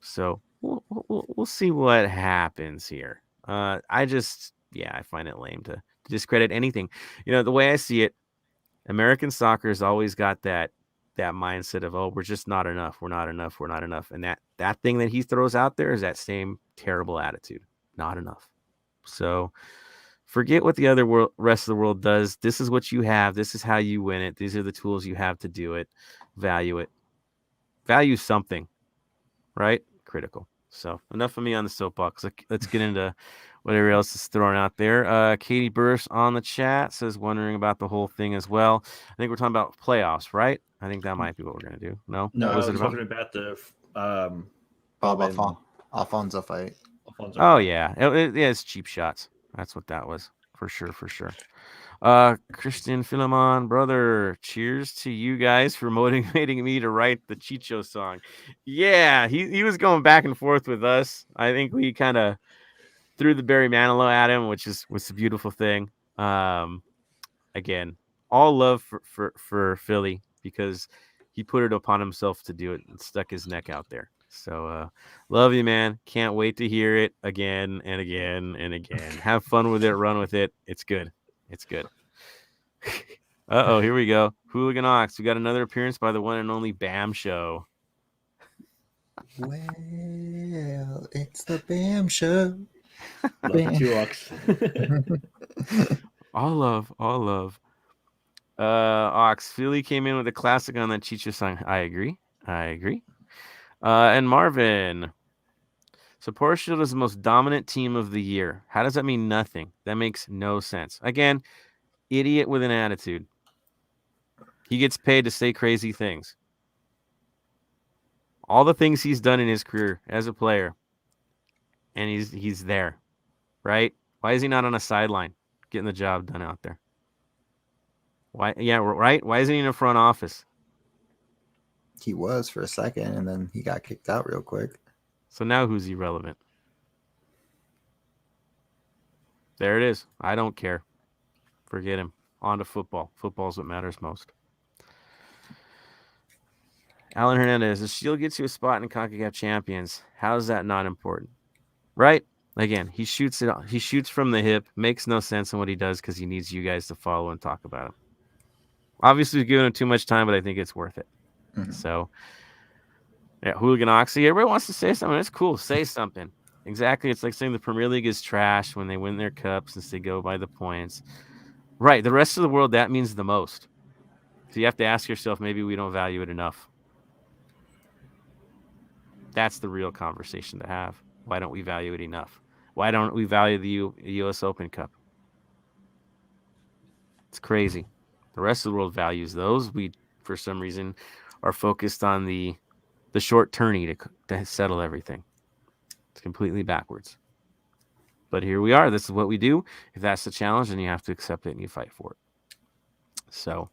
Speaker 2: So we'll see what happens here. I find it lame to discredit anything. The way I see it, American soccer has always got that mindset of, oh, we're just not enough. We're not enough. We're not enough. And that thing that he throws out there is that same terrible attitude. Not enough. So forget what the rest of the world does. This is what you have. This is how you win it. These are the tools you have to do it. Value it. Value something, right? Critical. So enough of me on the soapbox. Let's get into whatever else is thrown out there. Katie Burris on the chat says, wondering about the whole thing as well. I think we're talking about playoffs, right? I think that might be what we're going to do. No?
Speaker 3: No,
Speaker 2: What was it
Speaker 3: talking
Speaker 2: about?
Speaker 3: the
Speaker 4: Bob Alfonso fight.
Speaker 2: Oh, yeah. It's cheap shots. That's what that was. For sure. Christian Philemon, brother, cheers to you guys for motivating me to write the Chicho song. Yeah, he was going back and forth with us. I think we kind of threw the Barry Manilow at him, which was a beautiful thing. Again, all love for Philly because he put it upon himself to do it and stuck his neck out there. So love you, man. Can't wait to hear it again and again and again. Have fun with it. Run with it. It's good. It's good. Uh-oh, here we go. Hooligan Ox. We got another appearance by the one and only Bam Show.
Speaker 4: Well, it's the Bam Show.
Speaker 3: Love you, Ox.
Speaker 2: All love. Ox, Philly came in with a classic on that Chicho song. I agree. And Marvin. Support Shield is the most dominant team of the year. How does that mean nothing? That makes no sense. Again, idiot with an attitude. He gets paid to say crazy things. All the things he's done in his career as a player. And he's there. Right? Why is he not on a sideline getting the job done out there? Why? Yeah, right? Why isn't he in the front office?
Speaker 4: He was for a second, and then he got kicked out real quick.
Speaker 2: So now who's irrelevant? There it is. I don't care. Forget him. On to football. Football's what matters most. Alan Hernandez, the Shield gets you a spot in CONCACAF Champions. How is that not important? Right? Again, he shoots from the hip. Makes no sense in what he does because he needs you guys to follow and talk about him. Obviously, we've given him too much time, but I think it's worth it. Mm-hmm. So, yeah, Hooligan Oxy. Everybody wants to say something. It's cool. Say something. Exactly. It's like saying the Premier League is trash when they win their cups since they go by the points. Right. The rest of the world, that means the most. So you have to ask yourself, maybe we don't value it enough. That's the real conversation to have. Why don't we value it enough? Why don't we value the U.S. Open Cup? It's crazy. The rest of the world values those. We, for some reason, are focused on the short tourney to settle everything. It's completely backwards. But here we are. This is what we do. If that's the challenge, then you have to accept it and you fight for it. So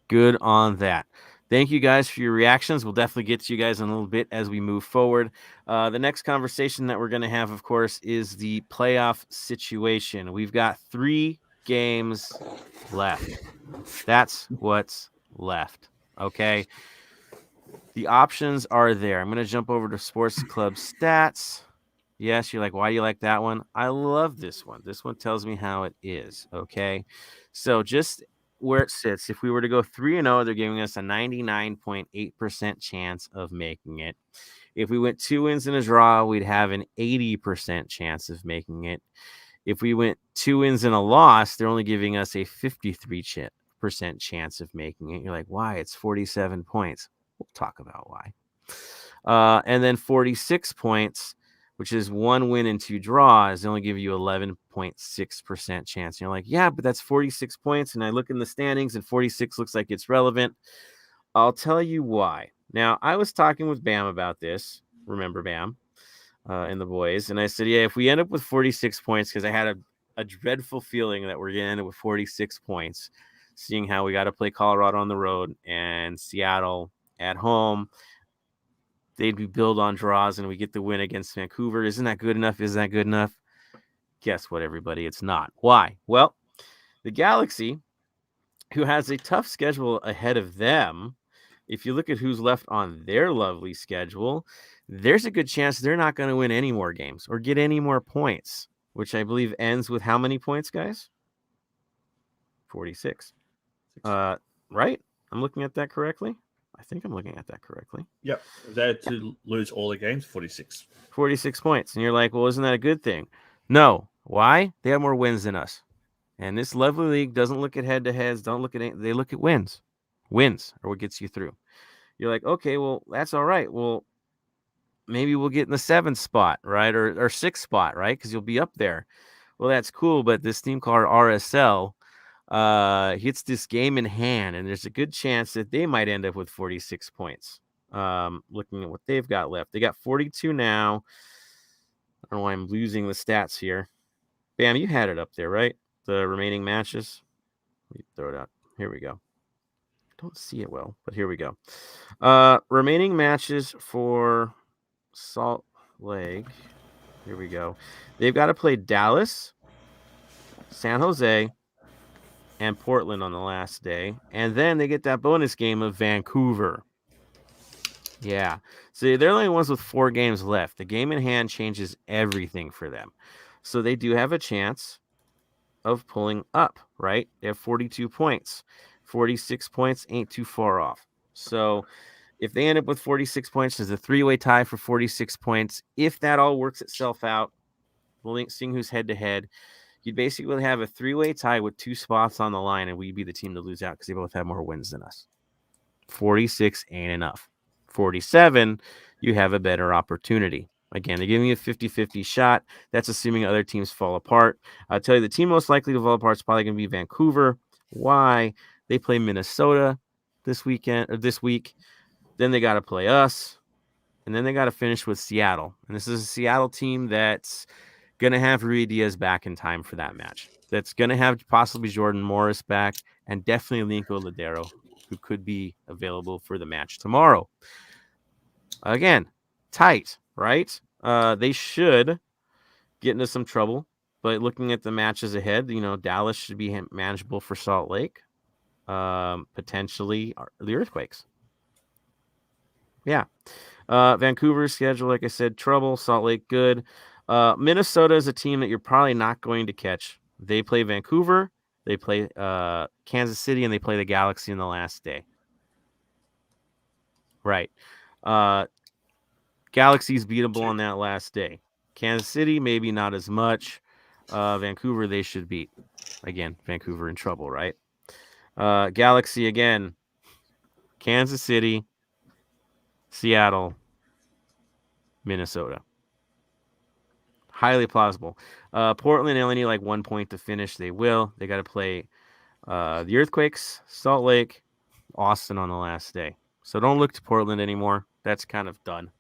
Speaker 2: good on that. Thank you guys for your reactions. We'll definitely get to you guys in a little bit as we move forward. The next conversation that we're going to have, of course, is the playoff situation. We've got 3 games left. That's what's left. Okay. The options are there. I'm going to jump over to Sports Club Stats. Yes, you're like, why do you like that one? I love this one. This one tells me how it is. Okay. So just where it sits, if we were to go 3-0, they're giving us a 99.8% chance of making it. If we went 2 wins and a draw, we'd have an 80% chance of making it. If we went 2 wins and a loss, they're only giving us a 53% chance of making it. You're like, why? It's 47 points. We'll talk about why. And then 46 points, which is 1 win and 2 draws, they only give you 11.6% chance. And you're like, yeah, but that's 46 points. And I look in the standings and 46 looks like it's relevant. I'll tell you why. Now, I was talking with Bam about this. Remember Bam and the boys. And I said, yeah, if we end up with 46 points, because I had a dreadful feeling that we're going to end up with 46 points, seeing how we got to play Colorado on the road and Seattle at home. They'd be built on draws, and we get the win against Vancouver. Isn't that good enough? Isn't that good enough? Guess what, everybody? It's not. Why? Well, the Galaxy, who has a tough schedule ahead of them, if you look at who's left on their lovely schedule, there's a good chance they're not going to win any more games or get any more points, which I believe ends with how many points, guys? 46. Right? I'm looking at that correctly? I think I'm looking at that correctly.
Speaker 3: Yep. If they had to lose all the games, 46.
Speaker 2: 46 points. And you're like, well, isn't that a good thing? No. Why? They have more wins than us. And this lovely league doesn't look at head-to-heads. Don't look at they look at wins. Wins are what gets you through. You're like, okay, well, that's all right. Well, maybe we'll get in the 7th spot, right? Or 6th spot, right? Because you'll be up there. Well, that's cool. But this team called RSL hits this game in hand, and there's a good chance that they might end up with 46 points. Looking at what they've got left, they got 42 now. I don't know why I'm losing the stats here. Bam, you had it up there, right? The remaining matches. Let me throw it out. Here we go. Don't see it well, but here we go. Remaining matches for Salt Lake. Here we go. They've got to play Dallas, San Jose, and Portland on the last day. And then they get that bonus game of Vancouver. Yeah. So they're the only ones with 4 games left. The game in hand changes everything for them. So they do have a chance of pulling up, right? They have 42 points. 46 points ain't too far off. So if they end up with 46 points, there's a 3-way tie for 46 points. If that all works itself out, seeing who's head-to-head, you'd basically have a 3-way tie with 2 spots on the line, and we'd be the team to lose out because they both have more wins than us. 46 ain't enough. 47, you have a better opportunity. Again, they're giving you a 50-50 shot. That's assuming other teams fall apart. I'll tell you, the team most likely to fall apart is probably going to be Vancouver. Why? They play Minnesota this week. Then they got to play us, and then they got to finish with Seattle. And this is a Seattle team that's going to have Rui Diaz back in time for that match. That's going to have possibly Jordan Morris back, and definitely Linko Ladero, who could be available for the match tomorrow. Again, tight, right? They should get into some trouble, but looking at the matches ahead, Dallas should be manageable for Salt Lake. Potentially the Earthquakes. Yeah. Vancouver's schedule, like I said, trouble. Salt Lake, good. Minnesota is a team that you're probably not going to catch. They play Vancouver, they play Kansas City, and they play the Galaxy in the last day. Right. Galaxy's beatable on that last day. Kansas City, maybe not as much. Vancouver, they should beat. Again, Vancouver in trouble, right? Galaxy, again, Kansas City, Seattle, Minnesota. Highly plausible. Portland, they only need like 1 point to finish. They will. They got to play the Earthquakes, Salt Lake, Austin on the last day. So don't look to Portland anymore. That's kind of done.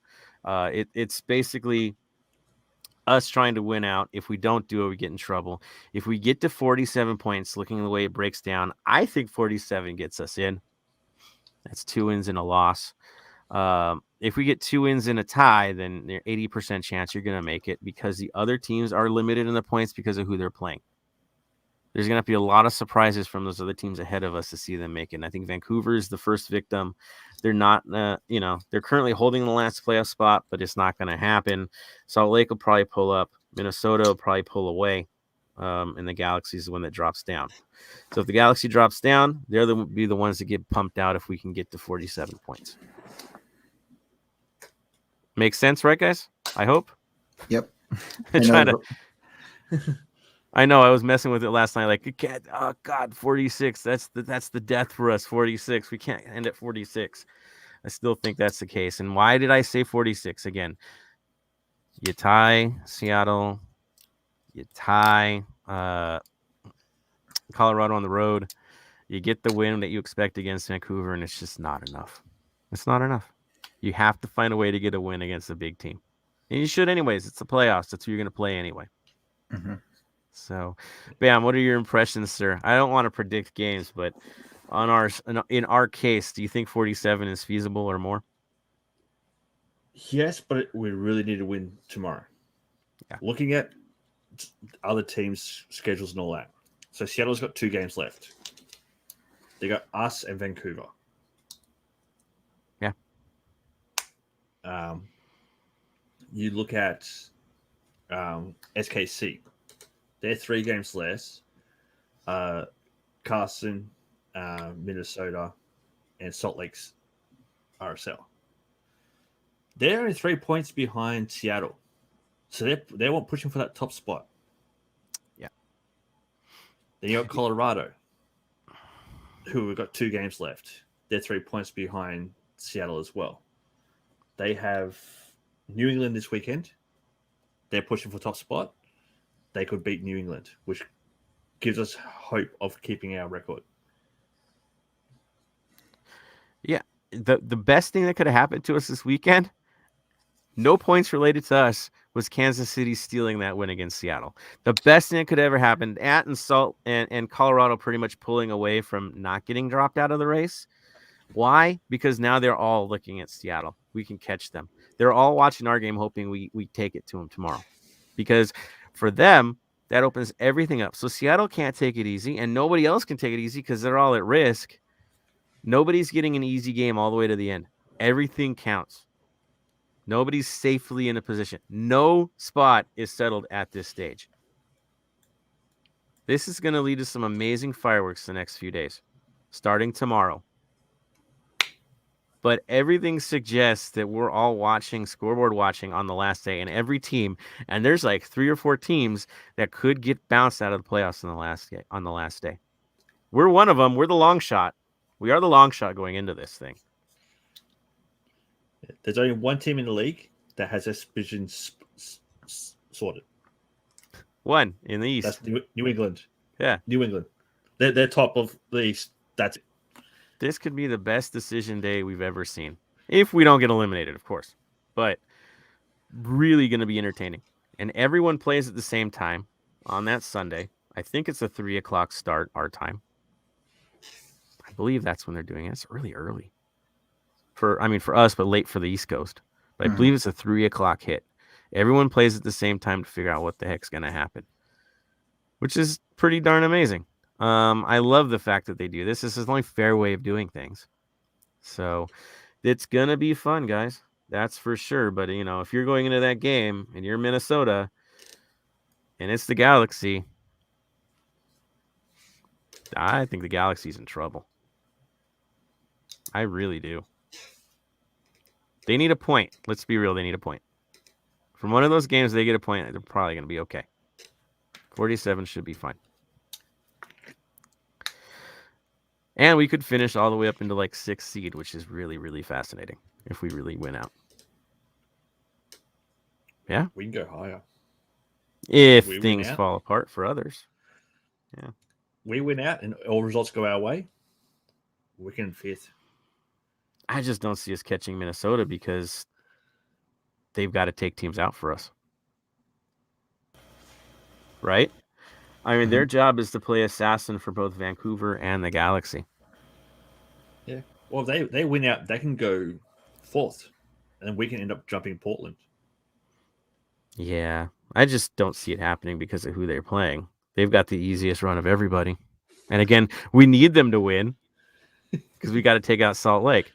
Speaker 2: It's basically us trying to win out. If we don't do it, we get in trouble. If we get to 47 points, looking at the way it breaks down, I think 47 gets us in. That's 2 wins and a loss. If we get 2 wins and a tie, then there's 80% chance you're going to make it because the other teams are limited in the points because of who they're playing. There's going to be a lot of surprises from those other teams ahead of us to see them make it. And I think Vancouver is the first victim. They're not, they're currently holding the last playoff spot, but it's not going to happen. Salt Lake will probably pull up. Minnesota will probably pull away. And the Galaxy is the one that drops down. So if the Galaxy drops down, they'll be the ones that get pumped out if we can get to 47 points. Makes sense, right, guys? I hope.
Speaker 4: Yep.
Speaker 2: I know I was messing with it last night. Like, you can't. Oh God, 46. That's the death for us. 46. We can't end at 46. I still think that's the case. And why did I say 46 again? You tie Seattle. You tie Colorado on the road. You get the win that you expect against Vancouver, and it's just not enough. It's not enough. You have to find a way to get a win against a big team. And you should anyways. It's the playoffs. That's who you're going to play anyway.
Speaker 4: Mm-hmm.
Speaker 2: So, Bam, what are your impressions, sir? I don't want to predict games, but in our case, do you think 47 is feasible or more?
Speaker 3: Yes, but we really need to win tomorrow.
Speaker 2: Yeah.
Speaker 3: Looking at other teams' schedules and all that. So Seattle's got 2 games left. They got us and Vancouver.
Speaker 2: Yeah.
Speaker 3: You look at SKC. They're 3 games less. Carson, Minnesota, and Salt Lake's RSL. They're only 3 points behind Seattle. So they weren't pushing for that top spot.
Speaker 2: Yeah.
Speaker 3: Then you got Colorado, who have got 2 games left. They're 3 points behind Seattle as well. They have New England this weekend. They're pushing for top spot. They could beat New England, which gives us hope of keeping our record.
Speaker 2: Yeah. The best thing that could have happened to us this weekend, no points related to us, was Kansas City stealing that win against Seattle. The best thing that could ever happen, and Colorado pretty much pulling away from not getting dropped out of the race. Why? Because now they're all looking at Seattle. We can catch them. They're all watching our game, hoping we take it to them tomorrow. Because for them, that opens everything up. So Seattle can't take it easy, and nobody else can take it easy because they're all at risk. Nobody's getting an easy game all the way to the end. Everything counts. Nobody's safely in a position. No spot is settled at this stage. This is going to lead to some amazing fireworks the next few days, starting tomorrow. But everything suggests that we're all scoreboard watching on the last day, and every team, and there's like 3 or 4 teams that could get bounced out of the playoffs on the last day. We're one of them. We're the long shot. We are the long shot going into this thing.
Speaker 3: There's only one team in the league that has this division sorted.
Speaker 2: One in the East.
Speaker 3: That's New England.
Speaker 2: Yeah.
Speaker 3: New England. They're top of the East. That's it.
Speaker 2: This could be the best decision day we've ever seen. If we don't get eliminated, of course. But really going to be entertaining. And everyone plays at the same time on that Sunday. I think it's a 3:00 start our time. I believe that's when they're doing it. It's really early. For us, but late for the East Coast. But I believe it's a 3:00 hit. Everyone plays at the same time to figure out what the heck's going to happen, which is pretty darn amazing. I love the fact that they do this. This is the only fair way of doing things. So it's going to be fun, guys. That's for sure. But, if you're going into that game and you're Minnesota and it's the Galaxy, I think the Galaxy's in trouble. I really do. They need a point. Let's be real. They need a point. From one of those games, they get a point. They're probably going to be okay. 47 should be fine. And we could finish all the way up into like 6th seed, which is really, really fascinating if we really win out. Yeah.
Speaker 3: We can go higher.
Speaker 2: If things fall apart for others. Yeah.
Speaker 3: We win out and all results go our way. We can 5th.
Speaker 2: I just don't see us catching Minnesota because they've got to take teams out for us. Right? Their job is to play assassin for both Vancouver and the Galaxy.
Speaker 3: Yeah. Well, they win out. They can go fourth, and we can end up jumping Portland.
Speaker 2: Yeah, I just don't see it happening because of who they're playing. They've got the easiest run of everybody. And again, we need them to win because we got to take out Salt Lake.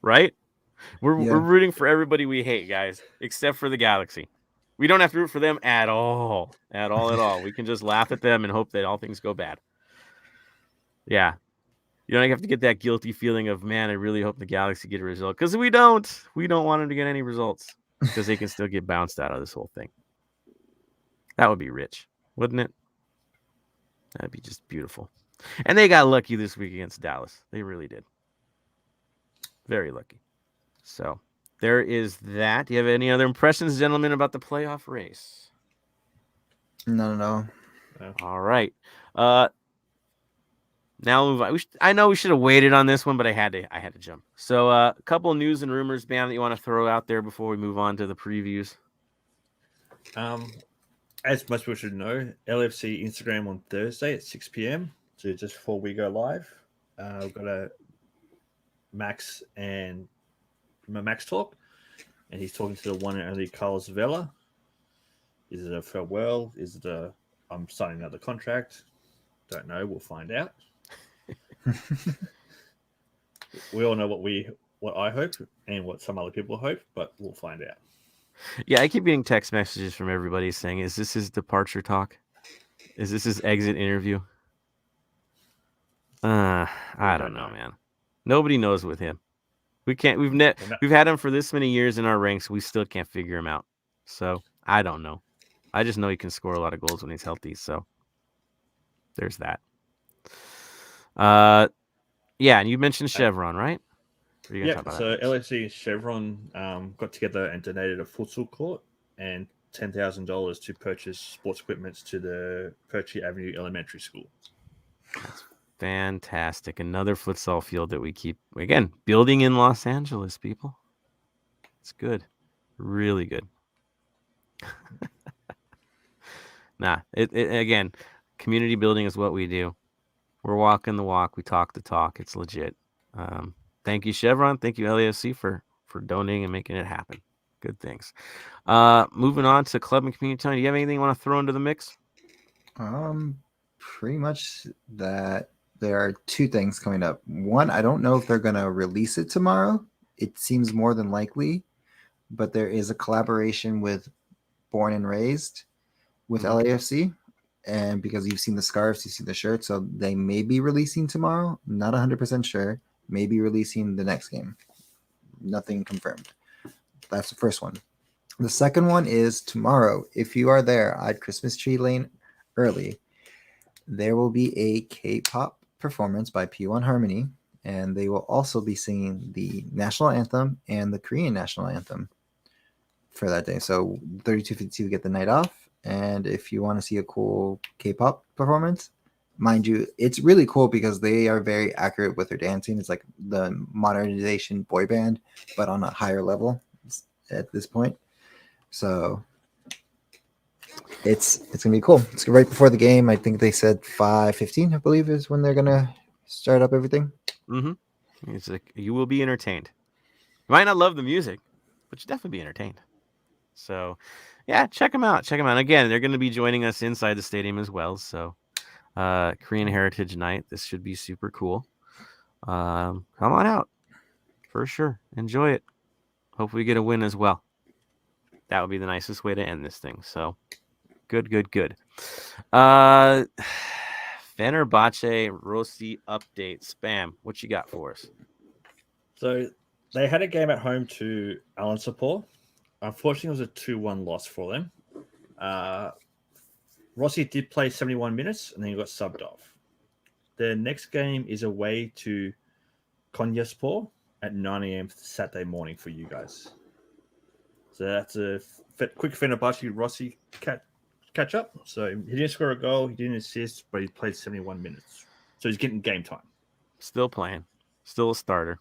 Speaker 2: Right? We're rooting for everybody we hate, guys, except for the Galaxy. We don't have to root for them at all. At all. We can just laugh at them and hope that all things go bad. Yeah. You don't have to get that guilty feeling of, man, I really hope the Galaxy get a result. Because we don't. We don't want them to get any results. Because they can still get bounced out of this whole thing. That would be rich, wouldn't it? That'd be just beautiful. And they got lucky this week against Dallas. They really did. Very lucky. So there is that. Do you have any other impressions, gentlemen, about the playoff race?
Speaker 4: No.
Speaker 2: All right. Now we'll move on. I know we should have waited on this one, but I had to jump. So a couple of news and rumors, Bam, that you want to throw out there before we move on to the previews.
Speaker 3: As most people should know, LFC Instagram on Thursday at 6 p.m. So just before we go live, we've got a Max talk, and he's talking to the one and only Carlos Vela. Is it a farewell? Is it a I'm signing another contract? Don't know. We'll find out. We all know what I hope and what some other people hope, but we'll find out.
Speaker 2: Yeah, I keep getting text messages from everybody saying, "Is this his departure talk? Is this his exit interview?" I don't know, man. Nobody knows with him. We can't. We've had him for this many years in our ranks. We still can't figure him out. So I don't know. I just know he can score a lot of goals when he's healthy. So there's that. Yeah, and you mentioned Chevron, right?
Speaker 3: Yeah, so LFC and Chevron got together and donated a futsal court and $10,000 to purchase sports equipment to the Perchy Avenue Elementary School.
Speaker 2: That's fantastic. Another futsal field that we keep, again, building in Los Angeles, people. It's good. Really good. Again, community building is what we do. We're walking the walk. We talk the talk. It's legit. Thank you, Chevron. Thank you, LAFC, for donating and making it happen. Good things. Moving on to club and community time. Do you have anything you want to throw into the mix?
Speaker 4: Pretty much that there are two things coming up. One, I don't know if they're going to release it tomorrow. It seems more than likely, but there is a collaboration with Born and Raised with LAFC. And because you've seen the scarves, you've seen the shirts, so they may be releasing tomorrow. Not 100% sure. Maybe releasing the next game. Nothing confirmed. That's the first one. The second one is tomorrow. If you are there at Christmas Tree Lane early, there will be a K-pop performance by P1 Harmony, and they will also be singing the national anthem and the Korean national anthem for that day. So 3252 will get the night off. And if you want to see a cool K-pop performance, mind you, it's really cool because they are very accurate with their dancing. It's like the modernization boy band, but on a higher level at this point. So it's gonna be cool. It's right before the game. I think they said 5:15, I believe, is when they're gonna start up everything.
Speaker 2: Mm-hmm. It's like you will be entertained. You might not love the music, but you'll definitely be entertained. So yeah, check them out. Again, they're going to be joining us inside the stadium as well. So Korean Heritage Night. This should be super cool. Come on out for sure. Enjoy it. Hopefully we get a win as well. That would be the nicest way to end this thing. So good. Fenerbahce Rossi update. Spam. What you got for us?
Speaker 3: So they had a game at home to Alansaspor. Unfortunately, it was a 2-1 loss for them. Rossi did play 71 minutes, and then he got subbed off. The next game is away to Konyaspor at 9 a.m. Saturday morning for you guys. So that's a quick Fenerbahce Rossi catch up. So he didn't score a goal, he didn't assist, but he played 71 minutes. So he's getting game time.
Speaker 2: Still playing. Still a starter.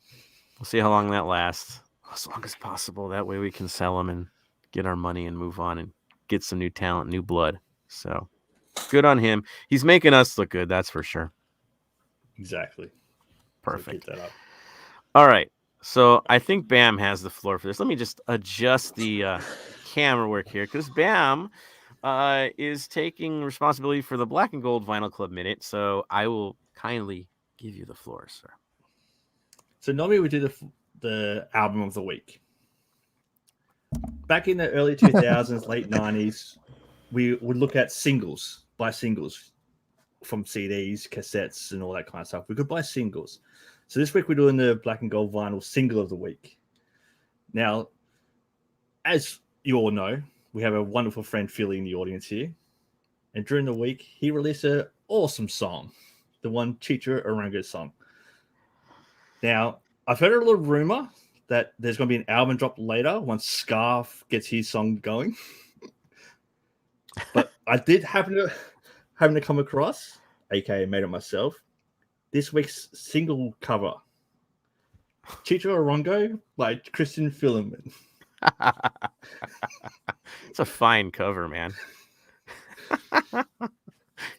Speaker 2: We'll see how long that lasts. As long as possible. That way we can sell them and get our money and move on and get some new talent, new blood. So good on him. He's making us look good, that's for sure.
Speaker 3: Exactly.
Speaker 2: Perfect.
Speaker 3: So keep that up.
Speaker 2: All right. So I think Bam has the floor for this. Let me just adjust the camera work here because Bam is taking responsibility for the Black and Gold Vinyl Club Minute. So I will kindly give you the floor, sir.
Speaker 3: So normally we do the album of the week. Back in the early 2000s, late 90s, we would look at singles, buy singles from CDs, cassettes, and all that kind of stuff. We could buy singles. So this week we're doing the Black and Gold Vinyl Single of the Week. Now, as you all know, we have a wonderful friend Philly in the audience here. And during the week, he released an awesome song, the one Chicha Arango song. Now, I've heard a little rumor that there's going to be an album drop later once Scarf gets his song going. But I did happen to come across, aka made it myself, this week's single cover, Chicha Arango by Christian Filament.
Speaker 2: It's a fine cover, man.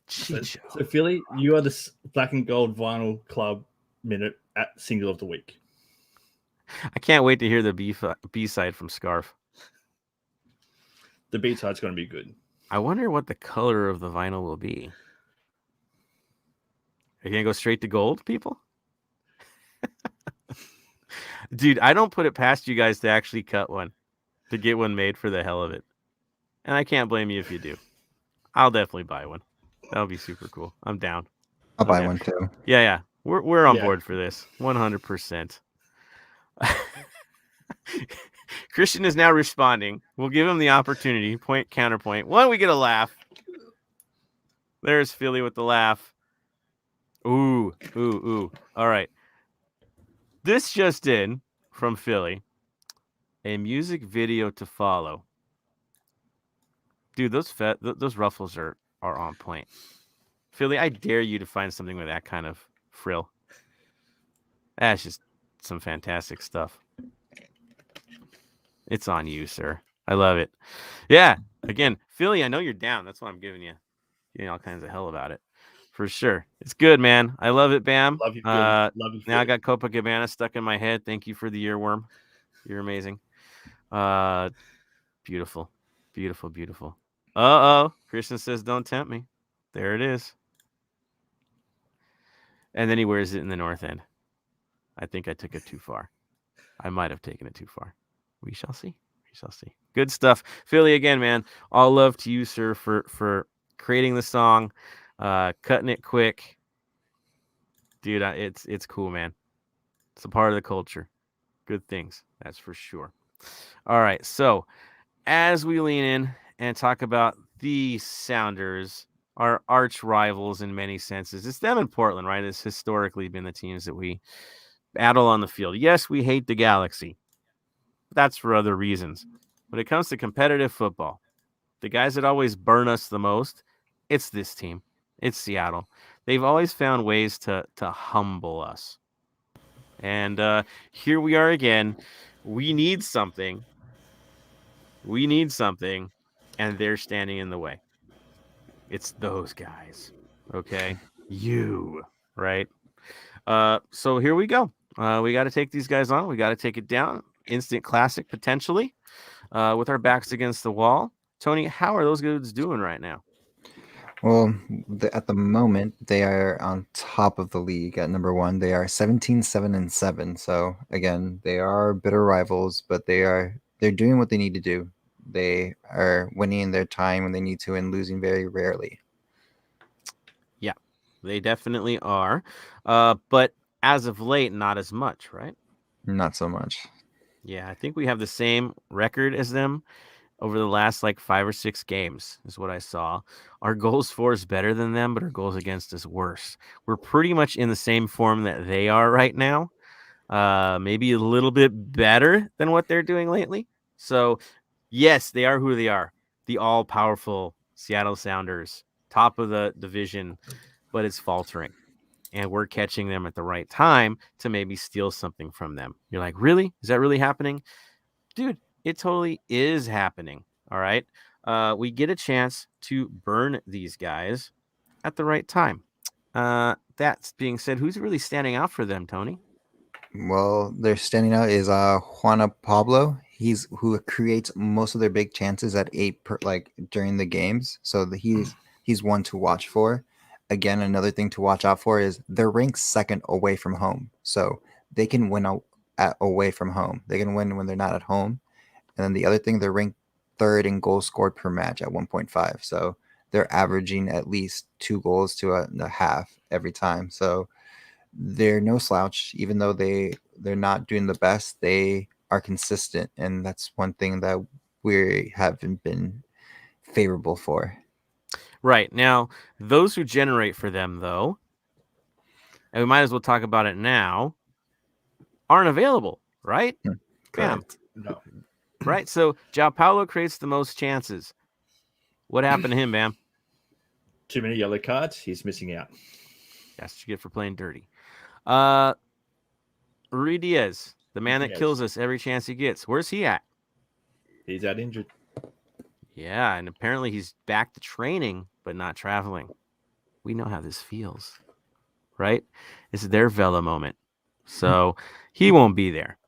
Speaker 3: So Philly, you are the Black and Gold Vinyl Club Minute at Single of the Week.
Speaker 2: I can't wait to hear the B-side from Scarf.
Speaker 3: The B-side's going to be good.
Speaker 2: I wonder what the color of the vinyl will be. Are you going to go straight to gold, people? Dude, I don't put it past you guys to actually cut one, to get one made for the hell of it. And I can't blame you if you do. I'll definitely buy one. That'll be super cool. I'm down.
Speaker 4: I'll buy one too.
Speaker 2: Yeah. We're on board for this. 100%. Christian is now responding. We'll give him the opportunity. Point, counterpoint. One, we get a laugh. There's Philly with the laugh. Ooh. All right. This just in from Philly. A music video to follow. Dude, those ruffles are on point. Philly, I dare you to find something with that kind of frill. That's just some fantastic stuff. It's on you, sir. I love it. Yeah. Again, Philly, I know you're down. That's why I'm giving you all kinds of hell about it. For sure. It's good, man. I love it, Bam.
Speaker 3: Love you, Philly. Love you, Philly.
Speaker 2: Now I got Copacabana stuck in my head. Thank you for the earworm. You're amazing. Beautiful. Uh-oh. Christian says, don't tempt me. There it is. And then he wears it in the north end. I think I took it too far. I might have taken it too far. We shall see. Good stuff. Philly, again, man. All love to you, sir, for creating the song, cutting it quick. Dude, it's cool, man. It's a part of the culture. Good things, that's for sure. All right, so as we lean in and talk about the Sounders, our arch rivals in many senses, it's them in Portland, right? It's historically been the teams that we battle on the field. Yes, we hate the Galaxy. That's for other reasons. When it comes to competitive football, the guys that always burn us the most, it's this team. It's Seattle. They've always found ways to humble us. And here we are again. We need something. And they're standing in the way. It's those guys. Okay? You. Right? So here we go. We got to take these guys on. We got to take it down. Instant classic, potentially, with our backs against the wall. Tony, how are those dudes doing right now?
Speaker 4: Well, at the moment, they are on top of the league at number 1. They are 17-7-7. So again, they are bitter rivals, but they're doing what they need to do. They are winning in their time when they need to and losing very rarely.
Speaker 2: Yeah, they definitely are. But as of late, not as much, right?
Speaker 4: Not so much.
Speaker 2: Yeah, I think we have the same record as them over the last 5 or 6 games is what I saw. Our goals for is better than them, but our goals against is worse. We're pretty much in the same form that they are right now. Maybe a little bit better than what they're doing lately. So, yes, they are who they are. The all-powerful Seattle Sounders, top of the division, but it's faltering. And we're catching them at the right time to maybe steal something from them. You're like, really? Is that really happening? Dude, it totally is happening. All right. We get a chance to burn these guys at the right time. that being said, who's really standing out for them, Tony?
Speaker 4: Well, they're standing out is Juana Pablo. He's who creates most of their big chances at 8 per, like during the games. So he's one to watch for. Again, another thing to watch out for is they're ranked second away from home, so they can win away from home. They can win when they're not at home. And then the other thing, they're ranked third in goals scored per match at 1.5. So they're averaging at least 2 goals to a half every time. So they're no slouch, even though they're not doing the best. They are consistent, and that's one thing that we haven't been favorable for.
Speaker 2: Right. Now, those who generate for them, though, and we might as well talk about it now, aren't available, right? Bam.
Speaker 4: Correct.
Speaker 3: No.
Speaker 2: Right? So, João Paulo creates the most chances. What happened to him, Bam?
Speaker 3: Too many yellow cards. He's missing out.
Speaker 2: That's what you get for playing dirty. Rui Diaz, the man that
Speaker 3: Diaz.
Speaker 2: kills us every chance he gets. Where's he at?
Speaker 3: He's out injured.
Speaker 2: Yeah, and apparently he's back to training, but not traveling. We know how this feels, right? It's their Vela moment. So he won't be there.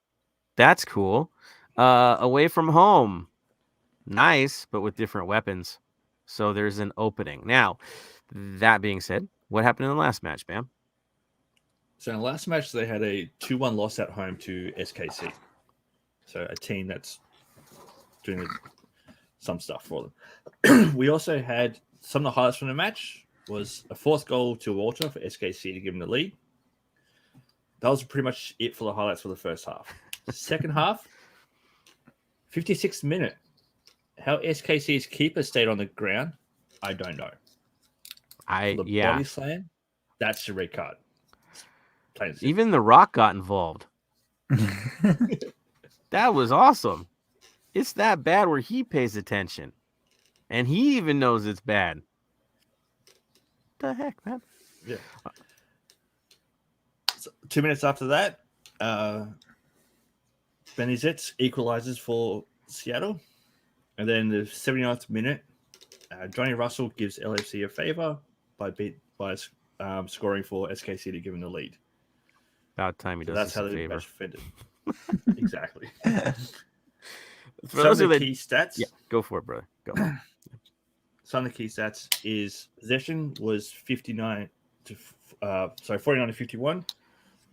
Speaker 2: That's cool. Away from home. Nice, but with different weapons. So there's an opening. Now, that being said, what happened in the last match, Bam?
Speaker 3: So in the last match, they had a 2-1 loss at home to SKC. So a team that's doing some stuff for them. We also had some of the highlights from the match was a 4th goal to Walter for SKC to give them the lead. That was pretty much it for the highlights for the first half. Second half, 56th minute. How SKC's keeper stayed on the ground, I don't know. Body slam, that's a red card.
Speaker 2: Even The Rock got involved. That was awesome. It's that bad where he pays attention. And he even knows it's bad. The heck, man?
Speaker 3: Yeah. So 2 minutes after that, Benizet equalizes for Seattle. And then the 79th minute, Johnny Russell gives LAFC a favor by scoring for SKC to give him the lead.
Speaker 2: About time he does
Speaker 3: That's
Speaker 2: us
Speaker 3: how
Speaker 2: a
Speaker 3: the
Speaker 2: favor.
Speaker 3: match ended. Exactly.
Speaker 2: For
Speaker 3: Some
Speaker 2: those
Speaker 3: of the
Speaker 2: that,
Speaker 3: key stats.
Speaker 2: yeah, go for it, brother. Go.
Speaker 3: Some of the key stats is possession was 49 to 51.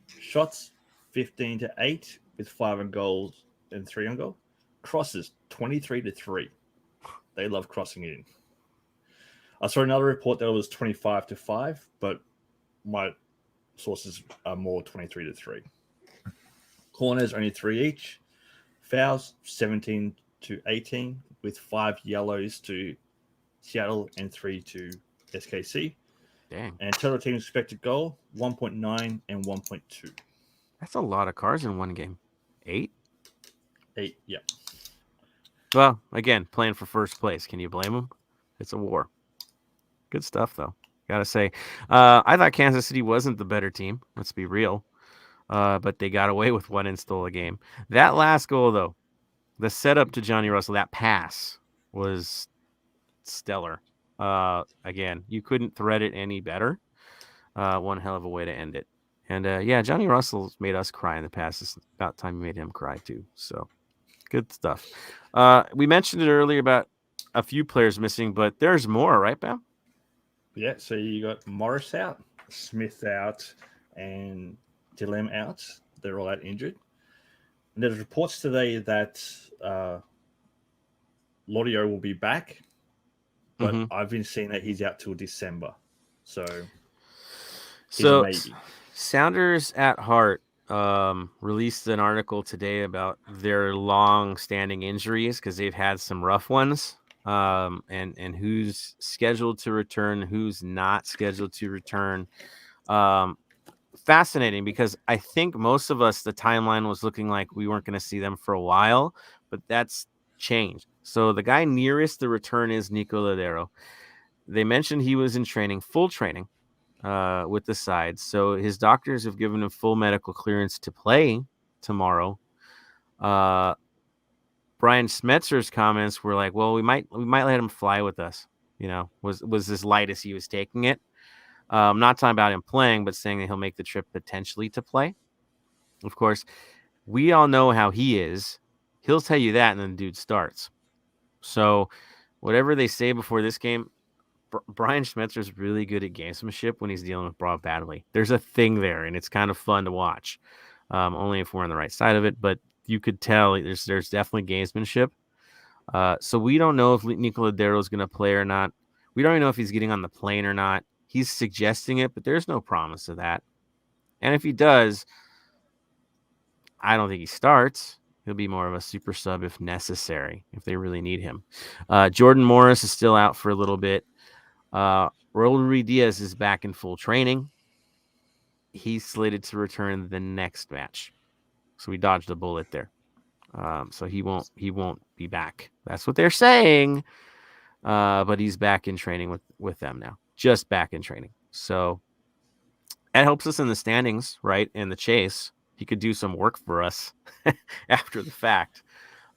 Speaker 3: Shots 15 to 8 with 5 on goals and 3 on goal. Crosses 23 to 3. They love crossing it in. I saw another report that it was 25 to 5, but my sources are more 23 to 3. Corners only 3 each. Fouls 17 to 18 with 5 yellows to Seattle and 3 to SKC.
Speaker 2: Dang.
Speaker 3: And total team expected goal 1.9 and 1.2.
Speaker 2: That's a lot of cars in one game. 8?
Speaker 3: 8, yeah.
Speaker 2: Well, again, playing for first place. Can you blame them? It's a war. Good stuff, though. Gotta say. I thought Kansas City wasn't the better team. Let's be real. But they got away with one and stole a game. That last goal, though, the setup to Johnny Russell, that pass was stellar. Again, you couldn't thread it any better. One hell of a way to end it. And yeah, Johnny Russell's made us cry in the past. It's about time you made him cry too. So good stuff. We mentioned it earlier about a few players missing, but there's more, right, Bam?
Speaker 3: Yeah, so you got Morris out, Smith out, and Dilem out. They're all out injured. And there's reports today that Laudio will be back, but I've been seeing that he's out till December. So a maybe.
Speaker 2: Sounders at Heart released an article today about their long-standing injuries because they've had some rough ones, and who's scheduled to return, who's not scheduled to return. Fascinating because I think most of us, the timeline was looking like we weren't going to see them for a while, but that's changed. So the guy nearest the return is Nico Ladero. They mentioned he was in training, full training, with the side. So his doctors have given him full medical clearance to play tomorrow. Brian Smetzer's comments were like, well, we might let him fly with us, was as light as he was taking it. I'm not talking about him playing, but saying that he'll make the trip potentially to play. Of course, we all know how he is. He'll tell you that, and then the dude starts. So whatever they say before this game, Brian Schmetzer's really good at gamesmanship when he's dealing with Broad Badley. There's a thing there, and it's kind of fun to watch. Only if we're on the right side of it, but you could tell there's definitely gamesmanship. So we don't know if Nico Ladero is going to play or not. We don't even know if he's getting on the plane or not. He's suggesting it, but there's no promise of that. And if he does, I don't think he starts. He'll be more of a super sub if necessary, if they really need him. Jordan Morris is still out for a little bit. Raul Ruiz-Diaz is back in full training. He's slated to return the next match. So we dodged a bullet there. So he won't be back. That's what they're saying. But he's back in training with them now. Just back in training. So that helps us in the standings, right? In the chase. He could do some work for us after the fact.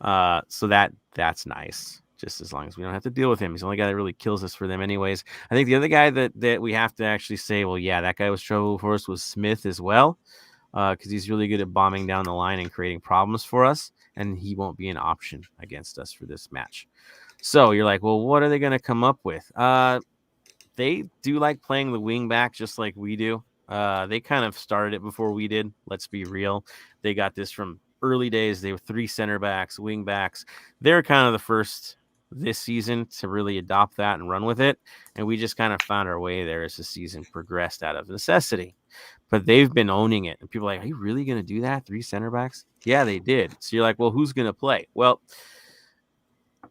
Speaker 2: So that's nice. Just as long as we don't have to deal with him. He's the only guy that really kills us for them anyways. I think the other guy that we have to actually say, well, yeah, that guy was trouble for us was Smith as well. Because he's really good at bombing down the line and creating problems for us. And he won't be an option against us for this match. So you're like, well, what are they going to come up with? They do like playing the wing back just like we do. They kind of started it before we did. Let's be real. They got this from early days. They were 3 center backs, wing backs. They're kind of the first this season to really adopt that and run with it. And we just kind of found our way there as the season progressed out of necessity. But they've been owning it. And people are like, are you really going to do that? 3 center backs? Yeah, they did. So you're like, well, who's going to play? Well,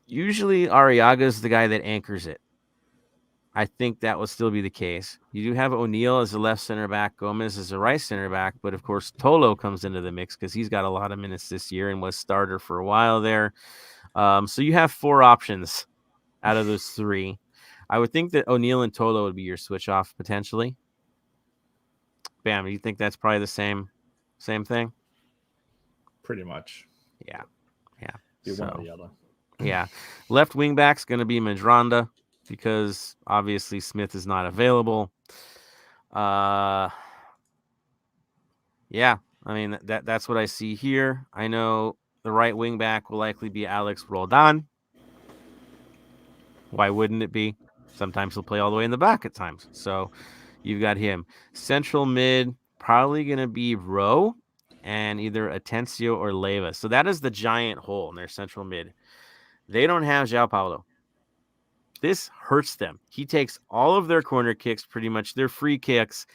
Speaker 2: usually Arriaga is the guy that anchors it. I think that will still be the case. You do have O'Neal as a left center back, Gomez as a right center back, but of course Tolo comes into the mix because he's got a lot of minutes this year and was starter for a while there. So you have 4 options out of those 3. I would think that O'Neal and Tolo would be your switch off potentially. Bam, you think that's probably the same thing?
Speaker 3: Pretty much.
Speaker 2: Yeah.
Speaker 3: Be one or the other.
Speaker 2: Yeah. Left wing back's going to be Medranda because obviously Smith is not available. Yeah. I mean, that's what I see here. I know the right wing back will likely be Alex Roldan. Why wouldn't it be? Sometimes he'll play all the way in the back at times. So you've got him. Central mid, probably going to be Rowe and either Atencio or Leyva. So that is the giant hole in their central mid. They don't have João Paulo. This hurts them. He takes all of their corner kicks, pretty much their free kicks.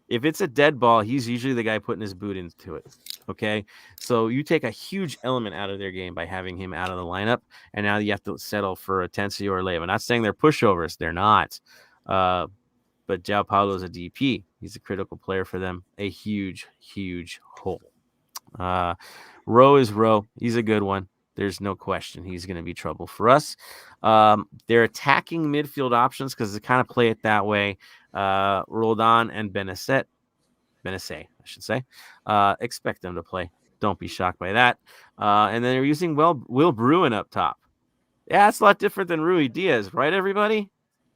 Speaker 2: If it's a dead ball, he's usually the guy putting his boot into it. Okay, so you take a huge element out of their game by having him out of the lineup, and now you have to settle for Atencio or Leyva. Not saying they're pushovers. They're not. But João Paulo is a DP. He's a critical player for them. A huge, huge hole. Rowe is Rowe. He's a good one. There's no question he's going to be trouble for us. They're attacking midfield options because they kind of play it that way. Roldan and Benacer, I should say. Expect them to play. Don't be shocked by that. And then they're using Will Bruin up top. Yeah, it's a lot different than Ruiz-Diaz, right, everybody?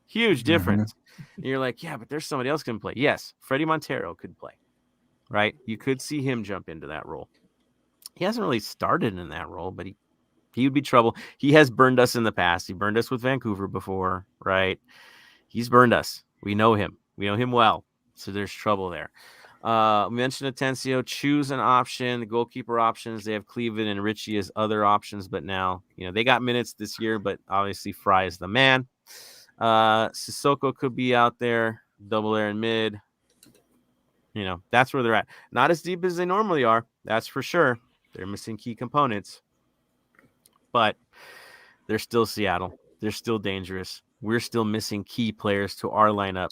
Speaker 2: Huge difference. And you're like, yeah, but there's somebody else can play. Yes, Freddie Montero could play, right? You could see him jump into that role. He hasn't really started in that role, but he would be trouble. He has burned us in the past. He burned us with Vancouver before, right? He's burned us. We know him. We know him well. So there's trouble there. We mentioned Atencio. Choose an option. The goalkeeper options. They have Cleveland and Richie as other options, but now, they got minutes this year, but obviously Fry is the man. Sissoko could be out there. Double air and mid. That's where they're at. Not as deep as they normally are. That's for sure. They're missing key components. But they're still Seattle. They're still dangerous. We're still missing key players to our lineup.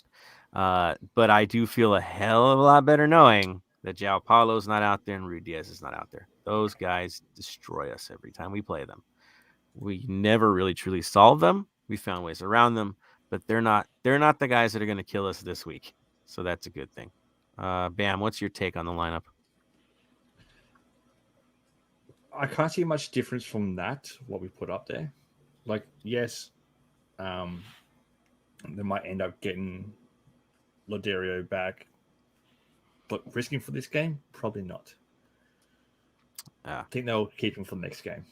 Speaker 2: But I do feel a hell of a lot better knowing that João Paulo's not out there and Ruiz-Diaz is not out there. Those guys destroy us every time we play them. We never really truly solve them. We found ways around them, but they're not the guys that are going to kill us this week. So that's a good thing. Bam, what's your take on the lineup?
Speaker 3: I can't see much difference from that, what we put up there. Like, yes, they might end up getting Loderio back. But risking for this game? Probably not. I think they'll keep him for the next game.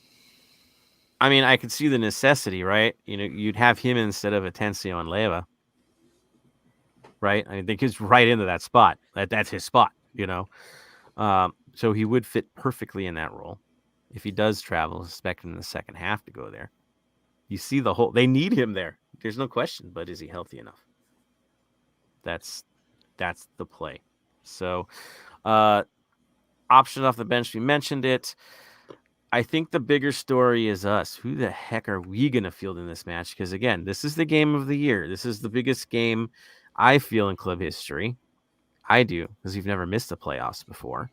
Speaker 2: I mean, I could see the necessity, right? You'd have him instead of Atencio and Leva, right? I think he's right into that spot. That's his spot, So he would fit perfectly in that role. If he does travel, expect him in the second half to go there. You see they need him there. There's no question, but is he healthy enough? That's the play. So, option off the bench, we mentioned it. I think the bigger story is us. Who the heck are we going to field in this match? Because, again, this is the game of the year. This is the biggest game I feel in club history. I do, because you've never missed the playoffs before.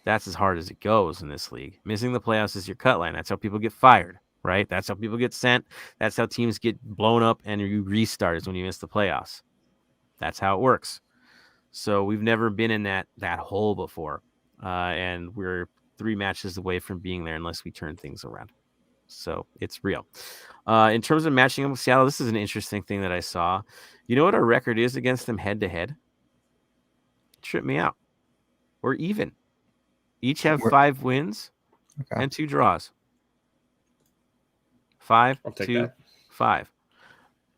Speaker 2: That's as hard as it goes in this league. Missing the playoffs is your cut line. That's how people get fired, right? That's how people get sent. That's how teams get blown up and you restart is when you miss the playoffs. That's how it works. So we've never been in that hole before. And we're 3 matches away from being there unless we turn things around. So it's real. In terms of matching up with Seattle, this is an interesting thing that I saw. You know what our record is against them head-to-head? It tripped me out. We're even. Each have 5 wins and 2 draws. 5, 2, 5.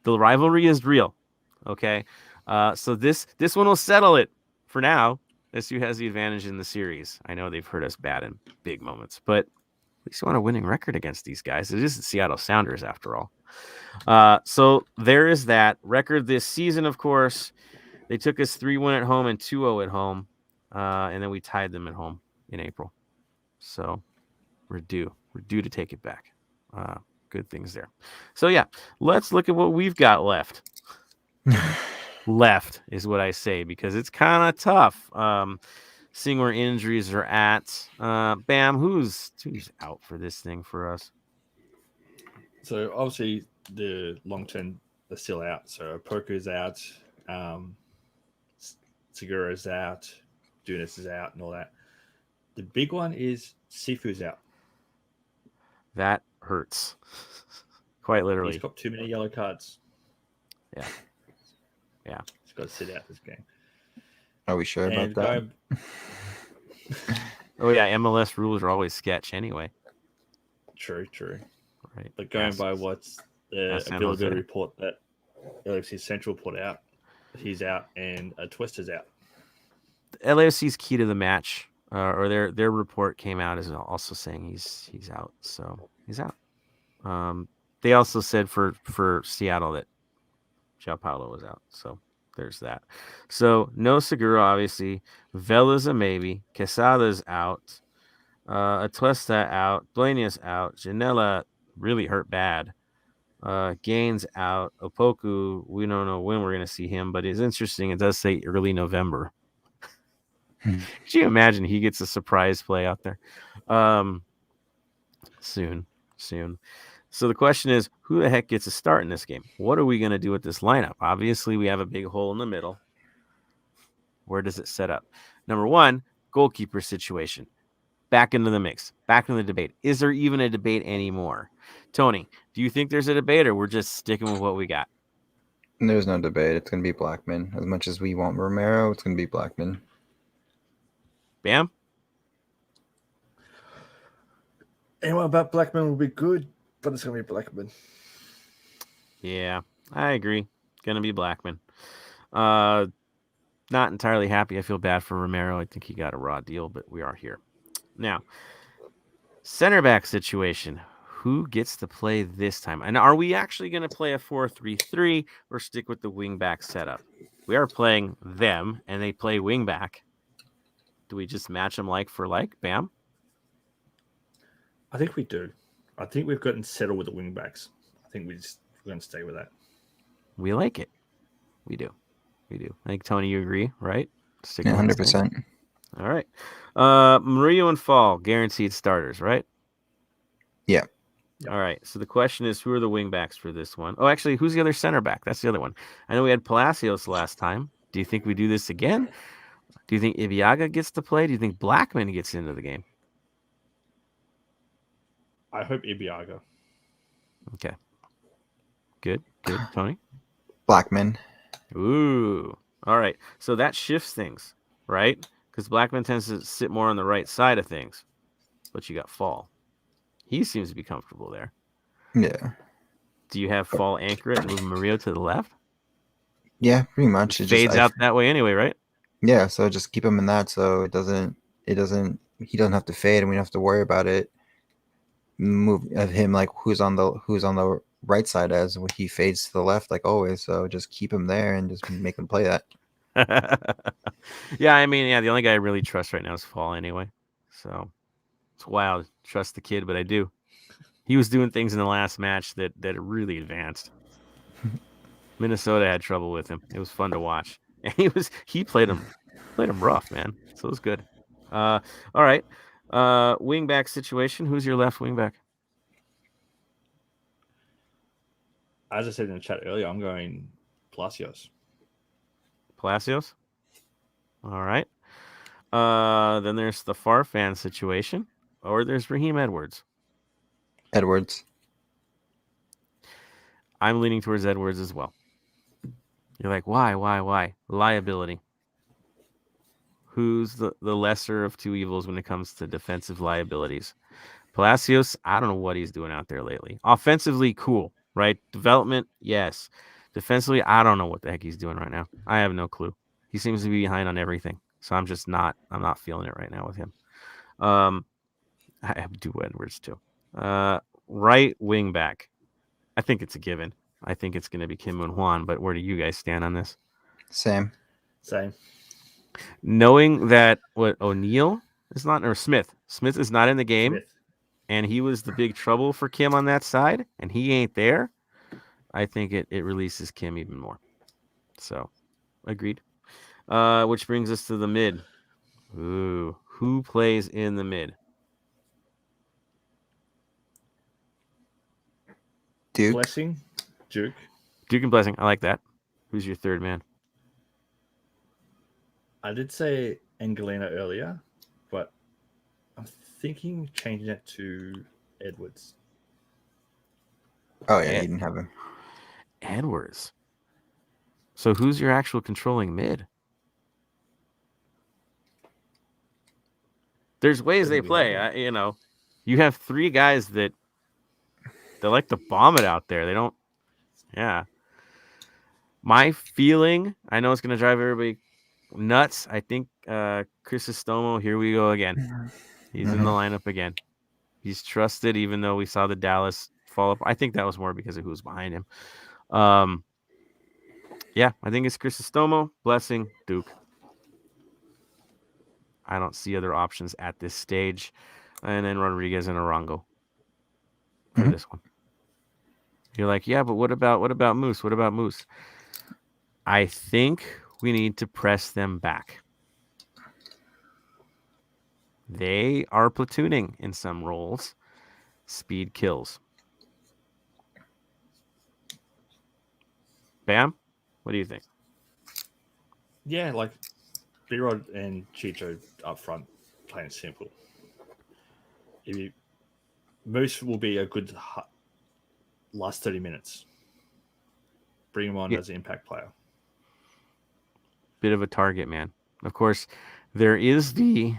Speaker 2: The rivalry is real. Okay. So this one will settle it for now. SU has the advantage in the series. I know they've hurt us bad in big moments, but at least you want a winning record against these guys. It is the Seattle Sounders, after all. So there is that record this season. Of course, they took us 3-1 at home and 2-0 at home, and then we tied them at home in April. So we're due to take it back. Good things there. So yeah, let's look at what we've got left. Left is what I say, because it's kind of tough. Seeing where injuries are at. Bam, who's out for this thing for us?
Speaker 3: So obviously the long term are still out. So Opoku's out, Segura's out, Dunas is out, and all that. The big one is Sifu's out.
Speaker 2: That hurts. Quite literally.
Speaker 3: He's got too many yellow cards.
Speaker 2: Yeah.
Speaker 3: He's got to sit out this game.
Speaker 4: Are we sure about that?
Speaker 2: Oh yeah, MLS rules are always sketch anyway.
Speaker 3: True.
Speaker 2: Right.
Speaker 3: But going by what's the availability report that LAFC Central put out, he's out and a Twister's out.
Speaker 2: LAFC's key to the match, or their report came out as also saying he's out. So he's out. They also said for Seattle that João Paulo was out. So there's that. So no Segura, obviously. Vela's a maybe. Quesada's out. Atuesta out. Dueñas out. Janela really hurt bad. Gaines out. Opoku, we don't know when we're going to see him, but it's interesting. It does say early November. Could you imagine he gets a surprise play out there? Soon. So the question is, who the heck gets a start in this game? What are we going to do with this lineup? Obviously, we have a big hole in the middle. Where does it set up? Number 1, goalkeeper situation. Back into the mix. Back into the debate. Is there even a debate anymore? Tony, do you think there's a debate, or we're just sticking with what we got?
Speaker 4: There's no debate. It's going to be Blackman. As much as we want Romero, it's going to be Blackman.
Speaker 2: Bam?
Speaker 3: Anyone about Blackman will be good, but it's going to be Blackman.
Speaker 2: Yeah, I agree. Going to be Blackman. Not entirely happy. I feel bad for Romero. I think he got a raw deal, but we are here. Now, center back situation. Who gets to play this time? And are we actually going to play a 4-3-3 or stick with the wing back setup? We are playing them, and they play wing back. Do we just match them like for like? Bam?
Speaker 3: I think we do. I think we've gotten settled with the wing backs. I think we're going to stay with that.
Speaker 2: We like it. We do. I think, Tony, you agree, right?
Speaker 4: Yeah, 100%.
Speaker 2: All right. Murillo and Fall, guaranteed starters, right?
Speaker 4: Yeah.
Speaker 2: All right. So the question is, who are the wing backs for this one? Oh, actually, who's the other center back? That's the other one. I know we had Palacios last time. Do you think we do this again? Do you think Ibiaga gets to play? Do you think Blackman gets into the game?
Speaker 3: I hope Ibiaga.
Speaker 2: Okay. Good. Tony?
Speaker 4: Blackman.
Speaker 2: Ooh. All right. So that shifts things, right? Because Blackman tends to sit more on the right side of things. But you got Fall. He seems to be comfortable there.
Speaker 4: Yeah.
Speaker 2: Do you have Fall anchor it and move Murillo to the left?
Speaker 4: Yeah, pretty much.
Speaker 2: It fades out that way anyway, right?
Speaker 4: Yeah, so just keep him in that so he doesn't have to fade and we don't have to worry about it. Move of him like who's on the right side as he fades to the left like always. So just keep him there and just make him play that.
Speaker 2: Yeah, I mean, the only guy I really trust right now is Fall anyway. So it's wild. Trust the kid, but I do. He was doing things in the last match that really advanced. Minnesota had trouble with him. It was fun to watch. And he played him rough, man. So it was good. All right. Wingback situation. Who's your left wingback?
Speaker 3: As I said in the chat earlier, I'm going Palacios.
Speaker 2: Palacios? All right. Then there's the Farfan situation. Or there's Raheem Edwards.
Speaker 4: Edwards.
Speaker 2: I'm leaning towards Edwards as well. You're like, why? Liability. Who's the lesser of two evils when it comes to defensive liabilities? Palacios, I don't know what he's doing out there lately. Offensively, cool, right? Development, yes. Defensively, I don't know what the heck he's doing right now. I have no clue. He seems to be behind on everything. So I'm not feeling it right now with him. I have to do Edwards too. Right wing back. I think it's a given. I think it's going to be Kim Moon-Hwan, but where do you guys stand on this?
Speaker 3: Same.
Speaker 2: Knowing that O'Neal is not, or Smith is not in the game, and he was the big trouble for Kim on that side, and he ain't there, I think it releases Kim even more. So, agreed. Which brings us to the mid. Ooh, who plays in the mid?
Speaker 4: Duke.
Speaker 3: Blessing. Duke
Speaker 2: and Blessing. I like that. Who's your third man?
Speaker 3: I did say Angelina earlier, but I'm thinking changing it to Edwards.
Speaker 4: Oh, yeah, you didn't have him.
Speaker 2: Edwards. So who's your actual controlling mid? There's ways they play. You have three guys that they like to bomb it out there. They don't. Yeah. My feeling, I know it's going to drive everybody nuts. I think Crisostomo, here we go again. He's in the lineup again. He's trusted, even though we saw the Dallas fall up. I think that was more because of who's behind him. Yeah, I think it's Crisostomo, Blessing, Duke. I don't see other options at this stage. And then Rodriguez and Arango for this one. You're like, yeah, but what about Moose? What about Moose? I think we need to press them back. They are platooning in some roles. Speed kills. Bam? What do you think?
Speaker 3: Yeah, like B-Rod and Chicho up front, plain and simple. Moose will be a good last 30 minutes. Bring him on as an impact player.
Speaker 2: Bit of a target man. Of course, there is the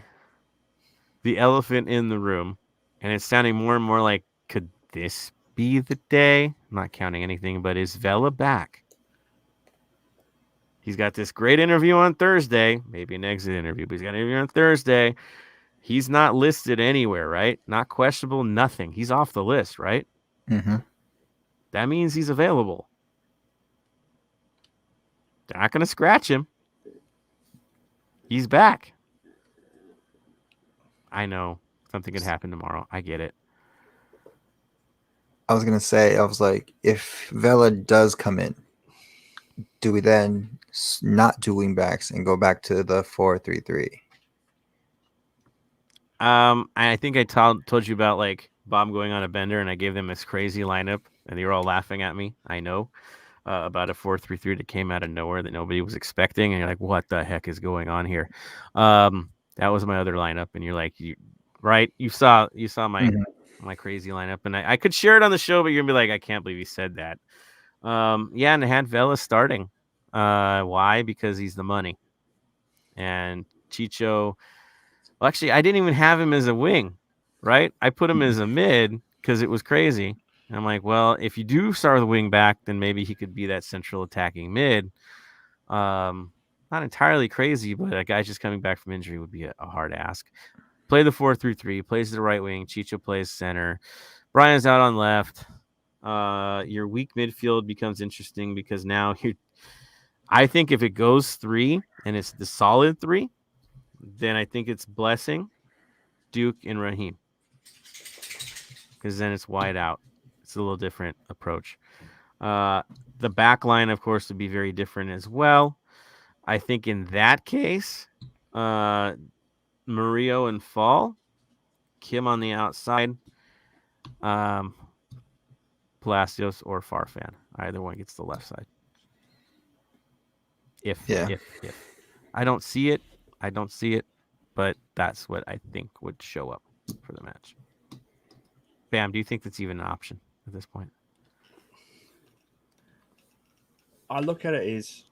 Speaker 2: elephant in the room, and it's sounding more and more like, could this be the day? I'm not counting anything, but is Vela back? He's got this great interview on Thursday, maybe an exit interview, but he's got an interview on Thursday. He's not listed anywhere, right? Not questionable, nothing. He's off the list, right?
Speaker 4: Mm-hmm.
Speaker 2: That means he's available. They're not going to scratch him. He's back. I know something could happen tomorrow. I get it.
Speaker 4: I was going to say, I was like, if Vela does come in, do we then not do wing backs and go back to the 4-3-3?
Speaker 2: I think I told you about like Bob going on a bender, and I gave them this crazy lineup, and they were all laughing at me. I know about a 4-3-3 that came out of nowhere that nobody was expecting, and you're like, "What the heck is going on here?" That was my other lineup, and you're like, "You saw my crazy lineup," and I could share it on the show, but you're gonna be like, "I can't believe he said that." And I had Vela starting. Why? Because he's the money. And Chicho, well, actually, I didn't even have him as a wing, right? I put him as a mid because it was crazy. And I'm like, well, if you do start with a wing back, then maybe he could be that central attacking mid. Not entirely crazy, but a guy just coming back from injury would be a hard ask. Play the 4-3-3, plays the right wing. Chicho plays center. Brian's out on left. Your weak midfield becomes interesting because now I think if it goes 3 and it's the solid 3, then I think it's Blessing, Duke, and Raheem. Because then it's wide out. It's a little different approach. The back line, of course, would be very different as well. I think in that case, Murillo and Fall, Kim on the outside, Palacios or Farfan. Either one gets the left side. If I don't see it, but that's what I think would show up for the match. Bam, do you think that's even an option at this point?
Speaker 3: I look at it as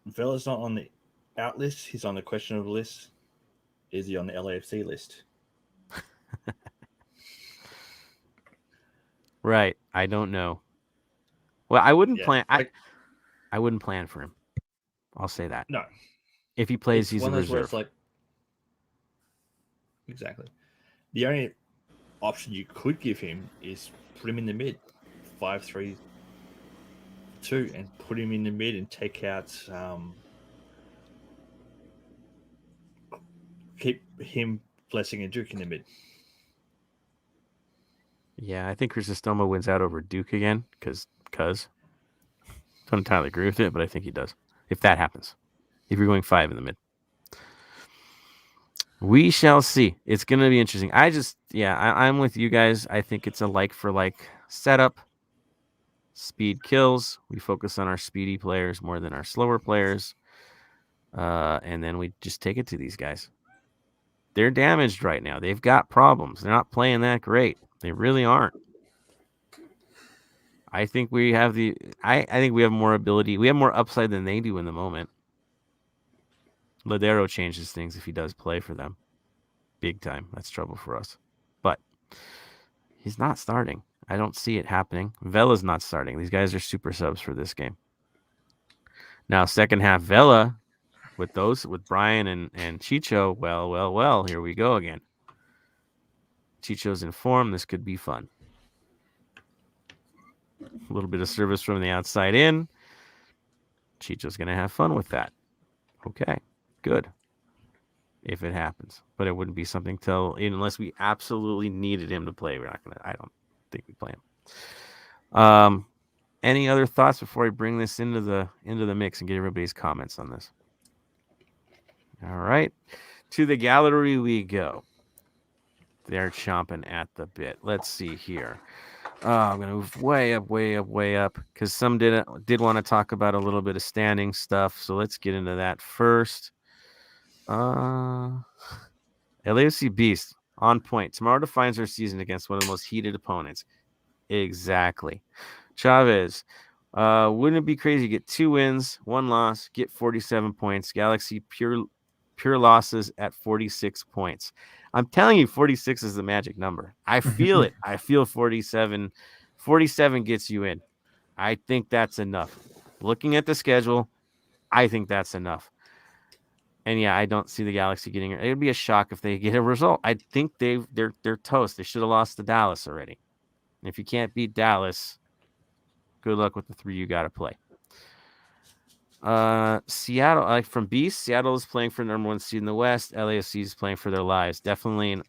Speaker 3: Vela's not on the out list. He's on the questionable list. Is he on the LAFC list?
Speaker 2: Right. I don't know. Well, I wouldn't plan. I wouldn't plan for him. I'll say that.
Speaker 3: No.
Speaker 2: If he plays,
Speaker 3: It's
Speaker 2: he's
Speaker 3: one
Speaker 2: a
Speaker 3: of those where
Speaker 2: reserve.
Speaker 3: it's like, exactly. The only option you could give him is put him in the mid, 5-3-2, and put him in the mid and take out. Keep him, Blessing, and Duke in the mid.
Speaker 2: Yeah, I think Chrysostoma wins out over Duke again because don't entirely agree with it, but I think he does. If that happens, if you're going 5 in the mid, we shall see. It's going to be interesting. I'm with you guys. I think it's a like for like setup. Speed kills. We focus on our speedy players more than our slower players, and then we just take it to these guys. They're damaged right now. They've got problems. They're not playing that great. They really aren't. I think we have I think we have more ability. We have more upside than they do in the moment. Ladero changes things if he does play for them. Big time. That's trouble for us. But he's not starting. I don't see it happening. Vela's not starting. These guys are super subs for this game. Now, second half Vela with Brian and Chicho. Well, here we go again. Chicho's in form. This could be fun. A little bit of service from the outside in. Chicho's going to have fun with that. Okay, good. If it happens. But it wouldn't be something unless we absolutely needed him to play. I don't think we play him. Any other thoughts before I bring this into the mix and get everybody's comments on this? All right. To the gallery we go. They're chomping at the bit. Let's see here. I'm going to move way up because some did want to talk about a little bit of standing stuff. So let's get into that first. LAFC Beast on point. Tomorrow defines our season against one of the most heated opponents. Exactly. Chavez. Wouldn't it be crazy to get 2 wins, 1 loss, get 47 points? Galaxy pure losses at 46 points. I'm telling you, 46 is the magic number. I feel it. I feel 47. 47 gets you in. I think that's enough. Looking at the schedule, I think that's enough. And yeah, I don't see the Galaxy getting it. It would be a shock if they get a result. I think they're toast. They should have lost to Dallas already. And if you can't beat Dallas, good luck with the 3 you got to play. Seattle, from Beast, Seattle is playing for number 1 seed in the West. LAFC is playing for their lives. Definitely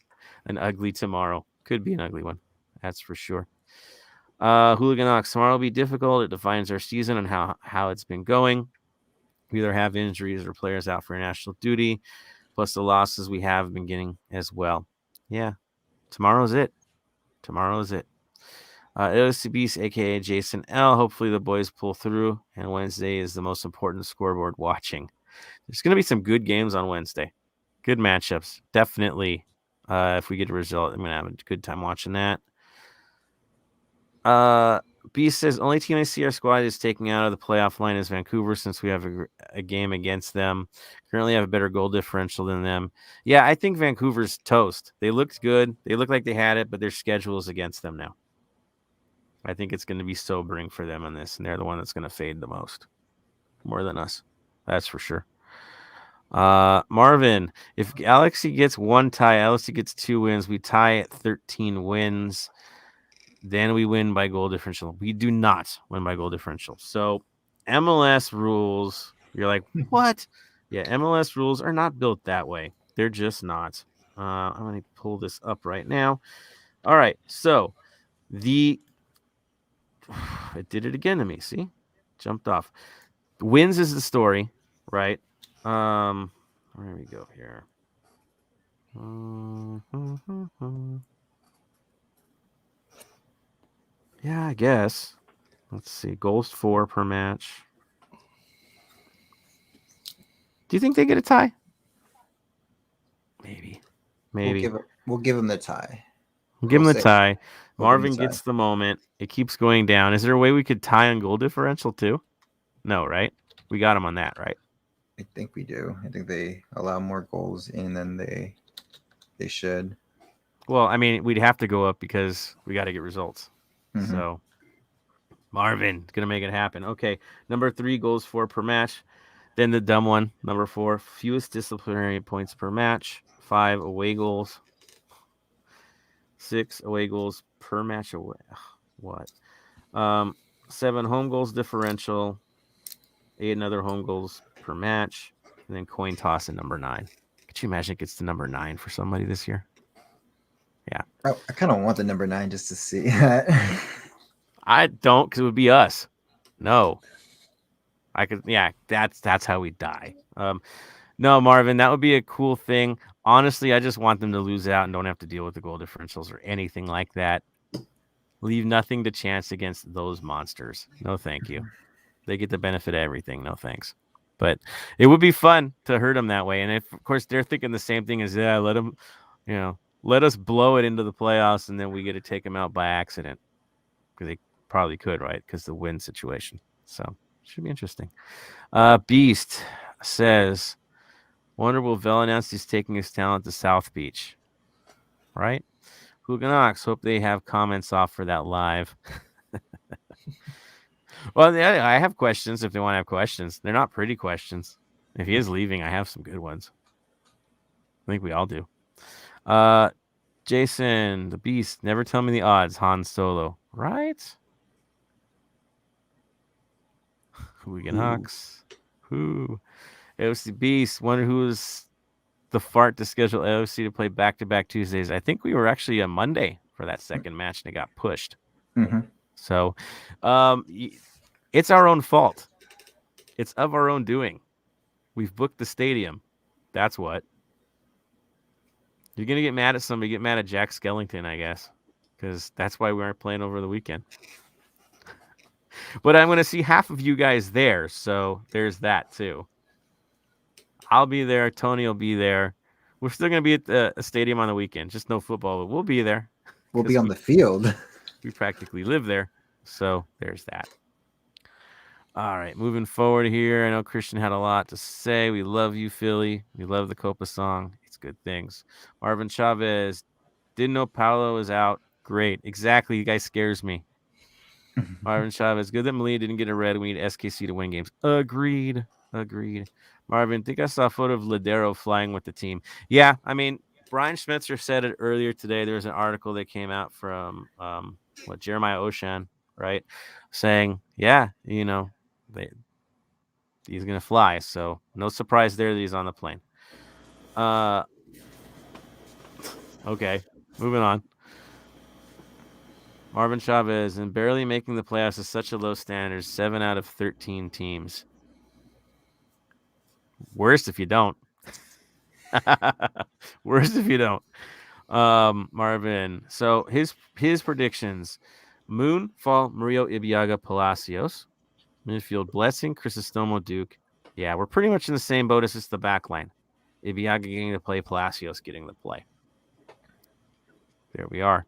Speaker 2: an ugly tomorrow. Could be an ugly one. That's for sure. Hooligan Ox, tomorrow will be difficult. It defines our season and how it's been going. We either have injuries or players out for national duty, plus the losses we have been getting as well. Yeah, tomorrow's it. LSC Beast, a.k.a. Jason L. Hopefully the boys pull through, and Wednesday is the most important scoreboard watching. There's going to be some good games on Wednesday. Good matchups. Definitely, if we get a result, I'm going to have a good time watching that. Beast says, only team I see our squad is taking out of the playoff line is Vancouver since we have a game against them. Currently have a better goal differential than them. Yeah, I think Vancouver's toast. They looked good. They looked like they had it, but their schedule is against them now. I think it's going to be sobering for them on this, and they're the one that's going to fade the most. More than us. That's for sure. Marvin, if Galaxy gets one tie, LFC gets 2 wins, we tie at 13 wins. Then we win by goal differential. We do not win by goal differential. So MLS rules, you're like, what? Yeah, MLS rules are not built that way. They're just not. I'm going to pull this up right now. All right. So it did it again to me. See? Jumped off. Wins is the story, right? Where do we go here? Yeah, I guess. Let's see. Goals 4 per match. Do you think they get a tie? Maybe.
Speaker 4: We'll give them the tie.
Speaker 2: Give them the tie.
Speaker 4: We'll give 'em
Speaker 2: Marvin
Speaker 4: the tie.
Speaker 2: gets the moment. It keeps going down. Is there a way we could tie on goal differential too? No, right? We got him on that, right?
Speaker 4: I think we do. I think they allow more goals in than they should.
Speaker 2: Well, I mean, we'd have to go up because we got to get results.
Speaker 4: Mhm.
Speaker 2: So Marvin's going to make it happen. Okay. Number 3, goals 4 per match. Then the dumb one, number 4, fewest disciplinary points per match. 5 away goals. 6 away goals per match away. What? 7 home goals differential. 8 another home goals per match. And then coin toss at number 9. Could you imagine it gets to number 9 for somebody this year? Yeah.
Speaker 4: I kind of want the number 9 just to see that.
Speaker 2: I don't, because it would be us. No. I could, yeah, that's how we die. No, Marvin, that would be a cool thing. Honestly, I just want them to lose out and don't have to deal with the goal differentials or anything like that. Leave nothing to chance against those monsters. No, thank you. They get the benefit of everything. No, thanks. But it would be fun to hurt them that way. And if, of course, they're thinking the same thing as, yeah, let them, let us blow it into the playoffs and then we get to take them out by accident. Because they probably could, right? Because the win situation. So should be interesting. Beast says, wonder will Vel announce he's taking his talent to South Beach, right? Huganox, hope they have comments off for that live. Well, yeah, I have questions if they want to have questions. They're not pretty questions. If he is leaving, I have some good ones. I think we all do. Jason, the Beast, never tell me the odds. Han Solo, right? Huganox, who? AOC Beast, wonder who was the fart to schedule AOC to play back-to-back Tuesdays. I think we were actually on Monday for that second match, and it got pushed.
Speaker 4: Mm-hmm.
Speaker 2: So it's our own fault. It's of our own doing. We've booked the stadium. That's what. You're going to get mad at somebody. Get mad at Jack Skellington, I guess, because that's why we aren't playing over the weekend. But I'm going to see half of you guys there, so there's that too. I'll be there. Tony will be there. We're still going to be at the stadium on the weekend. Just no football, but we'll be there.
Speaker 4: We'll be on the field.
Speaker 2: We practically live there. So there's that. All right, moving forward here. I know Christian had a lot to say. We love you, Philly. We love the Copa song. It's good things. Marvin Chavez, didn't know Paolo is out. Great. Exactly. You guys scares me. Marvin Chavez, good that Malia didn't get a red. We need SKC to win games. Agreed. Marvin, think I saw a photo of Ladero flying with the team. Yeah, I mean, Brian Schmetzer said it earlier today. There was an article that came out from Jeremiah Oshan, right? Saying, yeah, he's going to fly. So no surprise there that he's on the plane. Okay, moving on. Marvin Chavez, and barely making the playoffs is such a low standard. 7 out of 13 teams. Worst if you don't. Worst if you don't. Marvin. So his predictions: Moonfall, Murillo, Ibiaga, Palacios. Midfield, Blessing, Crisostomo, Duke. Yeah, we're pretty much in the same boat as just the back line. Ibiaga getting to play, Palacios getting to play. There we are.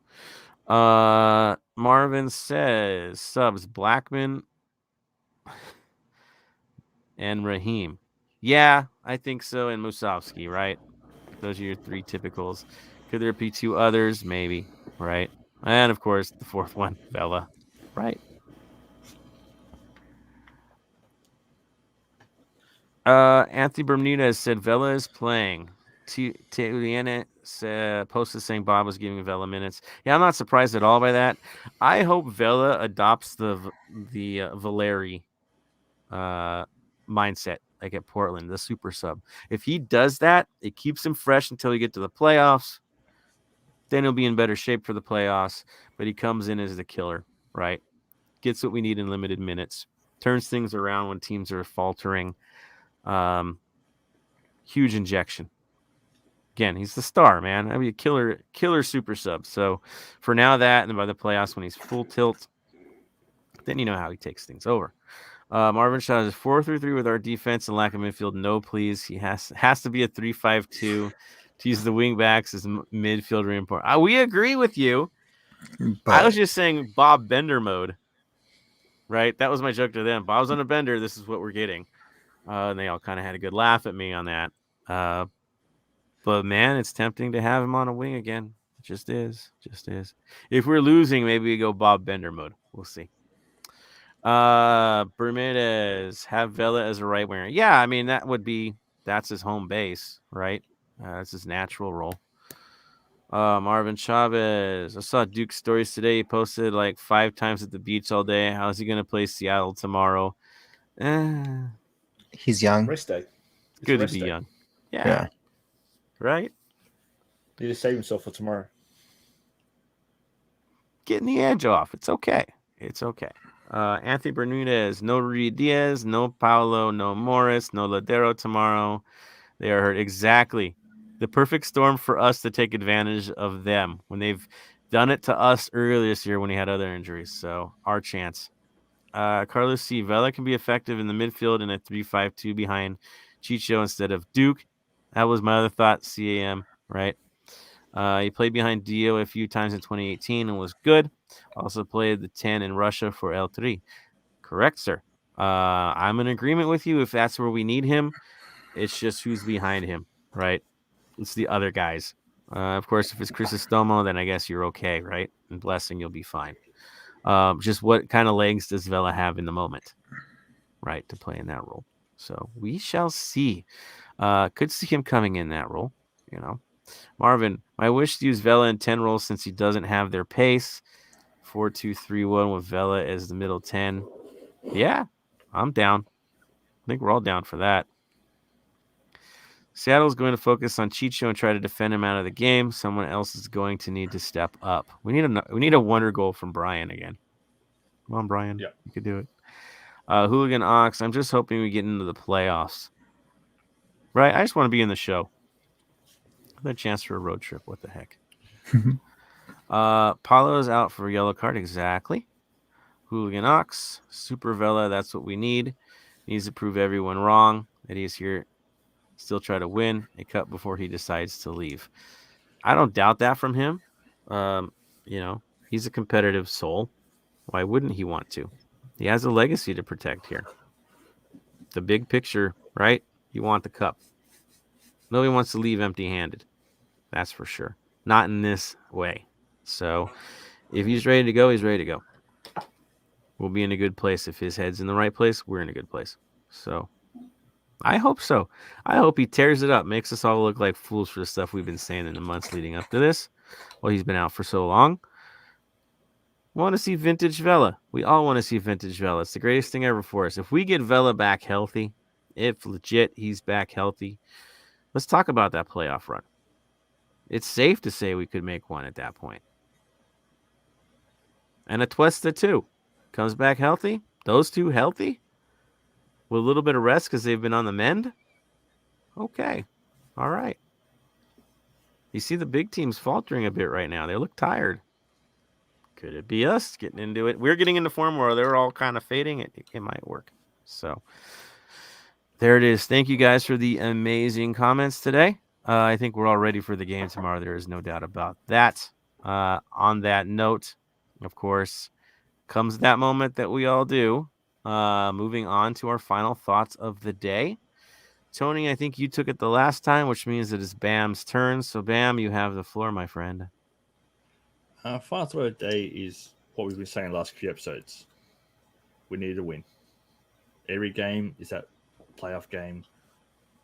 Speaker 2: Marvin says subs Blackman and Raheem. Yeah, I think so. And Musovsky, right? Those are your three typicals. Could there be two others? Maybe, right? And of course, the fourth one, Vela, right? Anthony Bermudez said Vela is playing. Teuliana posted saying Bob was giving Vela minutes. Yeah, I'm not surprised at all by that. I hope Vela adopts the Valeri mindset, like at Portland, the super sub. If he does that, it keeps him fresh until we get to the playoffs. Then he'll be in better shape for the playoffs. But he comes in as the killer, right? Gets what we need in limited minutes. Turns things around when teams are faltering. Huge injection. Again, he's the star, man. I mean, a killer super sub. So for now, that, and then by the playoffs when he's full tilt, then you know how he takes things over. Marvin Shaw is 4-3 with our defense and lack of midfield. No, please. He has to be a 3-5-2 to use the wing backs as midfield reinforcement. We agree with you.
Speaker 4: But
Speaker 2: I was just saying Bob Bender mode, right? That was my joke to them. Bob's on a bender. This is what we're getting. And they all kind of had a good laugh at me on that. But, man, it's tempting to have him on a wing again. It just is. If we're losing, maybe we go Bob Bender mode. We'll see. Bermudez, have Vela as a right winger. Yeah, I mean, that's his home base, right? That's his natural role. Marvin Chavez. I saw Duke's stories today. He posted like 5 times at the beach all day. How is he going to play Seattle tomorrow?
Speaker 4: he's young.
Speaker 3: Rest day.
Speaker 2: It's good to be young. Yeah. Right?
Speaker 3: He just save himself for tomorrow.
Speaker 2: Getting the edge off. It's okay. Anthony Bermudez, no Ruiz Diaz, no Paulo, no Morris, no Ladero tomorrow. They are hurt. Exactly. The perfect storm for us to take advantage of them when they've done it to us earlier this year when he had other injuries. So our chance. Carlos C. Vela can be effective in the midfield in a 3-5-2 behind Chicho instead of Duke. That was my other thought, CAM, right? He played behind Dio a few times in 2018 and was good. Also played the 10 in Russia for El Tri. Correct, sir. I'm in agreement with you if that's where we need him. It's just who's behind him, right? It's the other guys. Of course, if it's Crisostomo, then I guess you're okay, right? And Blessing, you'll be fine. Just what kind of legs does Vela have in the moment, right, to play in that role? So we shall see. Could see him coming in that role, you know. Marvin, my wish to use Vela in 10 roles since he doesn't have their pace. 4-2-3-1 with Vela as the middle 10. Yeah, I'm down. I think we're all down for that. Seattle's going to focus on Chicho and try to defend him out of the game. Someone else is going to need to step up. We need a wonder goal from Brian again. Come on, Brian.
Speaker 3: Yeah.
Speaker 2: You could do it. Hooligan Ox, I'm just hoping we get into the playoffs. Right? I just want to be in the show. Another chance for a road trip. What the heck? Paulo's out for a yellow card. Exactly. Hooligan Ox. Super Vela. That's what we need. Needs to prove everyone wrong that he's here. Still try to win a cup before he decides to leave. I don't doubt that from him. He's a competitive soul. Why wouldn't he want to? He has a legacy to protect here. The big picture, right? You want the cup. Nobody wants to leave empty-handed. That's for sure. Not in this way. So if he's ready to go, he's ready to go. We'll be in a good place. If his head's in the right place, we're in a good place. So I hope so. I hope he tears it up, makes us all look like fools for the stuff we've been saying in the months leading up to this. Well, he's been out for so long. Want to see vintage Vela. We all want to see vintage Vela. It's the greatest thing ever for us. If we get Vela back healthy, if legit he's back healthy, let's talk about that playoff run. It's safe to say we could make one at that point. And Atuesta too. Comes back healthy. Those two healthy. With a little bit of rest because they've been on the mend. Okay. All right. You see the big teams faltering a bit right now. They look tired. Could it be us getting into it? We're getting into form where they're all kind of fading. It might work. So there it is. Thank you guys for the amazing comments today. I think we're all ready for the game tomorrow. There is no doubt about that. On that note, of course, comes that moment that we all do. Moving on to our final thoughts of the day. Tony, I think you took it the last time, which means it is Bam's turn. So, Bam, you have the floor, my friend.
Speaker 3: Final thought of the day is what we've been saying the last few episodes. We need to win. Every game is that playoff game.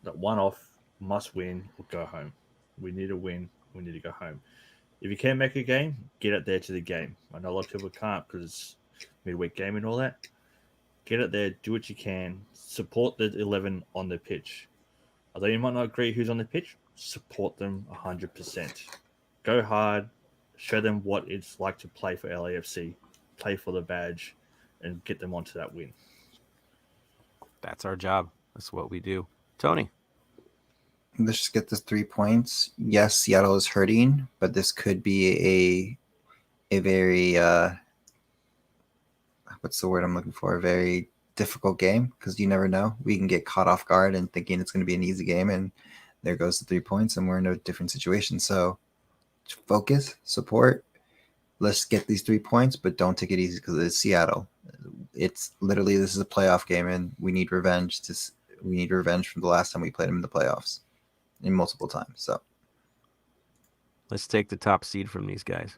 Speaker 3: That one-off must win or go home. We need to win. We need to go home. If you can make a game, get it there to the game. I know a lot of people can't because it's midweek game and all that. Get it there. Do what you can. Support the 11 on the pitch. Although you might not agree who's on the pitch, support them 100%. Go hard. Show them what it's like to play for LAFC. Play for the badge and get them onto that win.
Speaker 2: That's our job. That's what we do. Tony.
Speaker 4: Let's just get this 3 points. Yes, Seattle is hurting, but this could be a very what's the word I'm looking for? A very difficult game because you never know. We can get caught off guard and thinking it's going to be an easy game, and there goes the 3 points, and we're in a different situation. So focus, support. Let's get these 3 points, but don't take it easy because it's Seattle. It's literally, this is a playoff game, and we need revenge. We need revenge from the last time we played them in the playoffs, in multiple times. So
Speaker 2: let's take the top seed from these guys.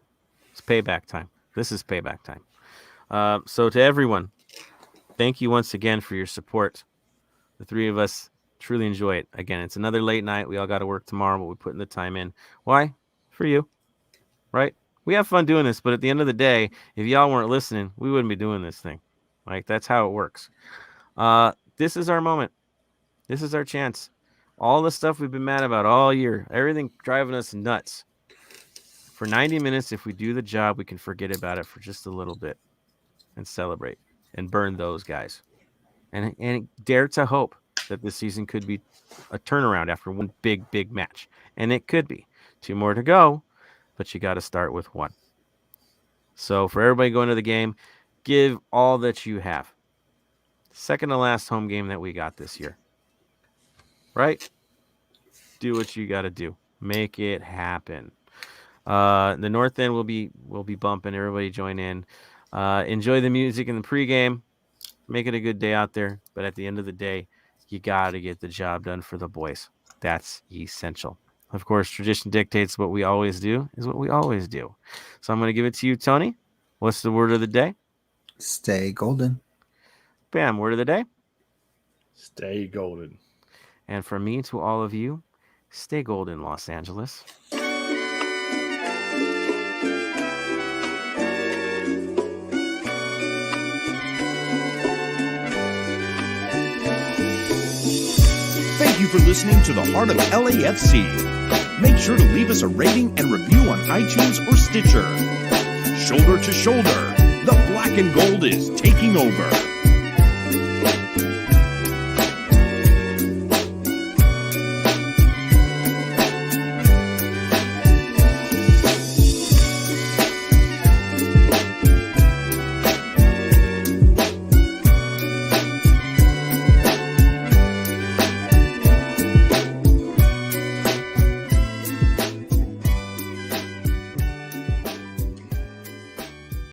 Speaker 2: It's payback time. This is payback time. So to everyone, thank you once again for your support. The three of us truly enjoy it. Again, it's another late night. We all got to work tomorrow, but we're putting the time in. Why? For you, right? We have fun doing this, but at the end of the day, if y'all weren't listening, we wouldn't be doing this thing. Like, that's how it works. This is our moment. This is our chance. All the stuff we've been mad about all year, everything driving us nuts. For 90 minutes, if we do the job, we can forget about it for just a little bit and celebrate and burn those guys. And dare to hope that this season could be a turnaround after one big match. And it could be. 2 more to go, but you got to start with 1. So for everybody going to the game, give all that you have. Second to last home game that we got this year. Right? Do what you got to do. Make it happen. The North End will be bumping. Everybody join in. Enjoy the music in the pregame. Make it a good day out there. But at the end of the day, you got to get the job done for the boys. That's essential. Of course, tradition dictates what we always do is what we always do. So I'm going to give it to you, Tony. What's the word of the day?
Speaker 4: Stay golden.
Speaker 2: Bam, word of the day?
Speaker 3: Stay golden.
Speaker 2: And from me to all of you, stay golden, Los Angeles.
Speaker 1: Thank you for listening to the Heart of LAFC. Make sure to leave us a rating and review on iTunes or Stitcher. Shoulder to shoulder, the black and gold is taking over.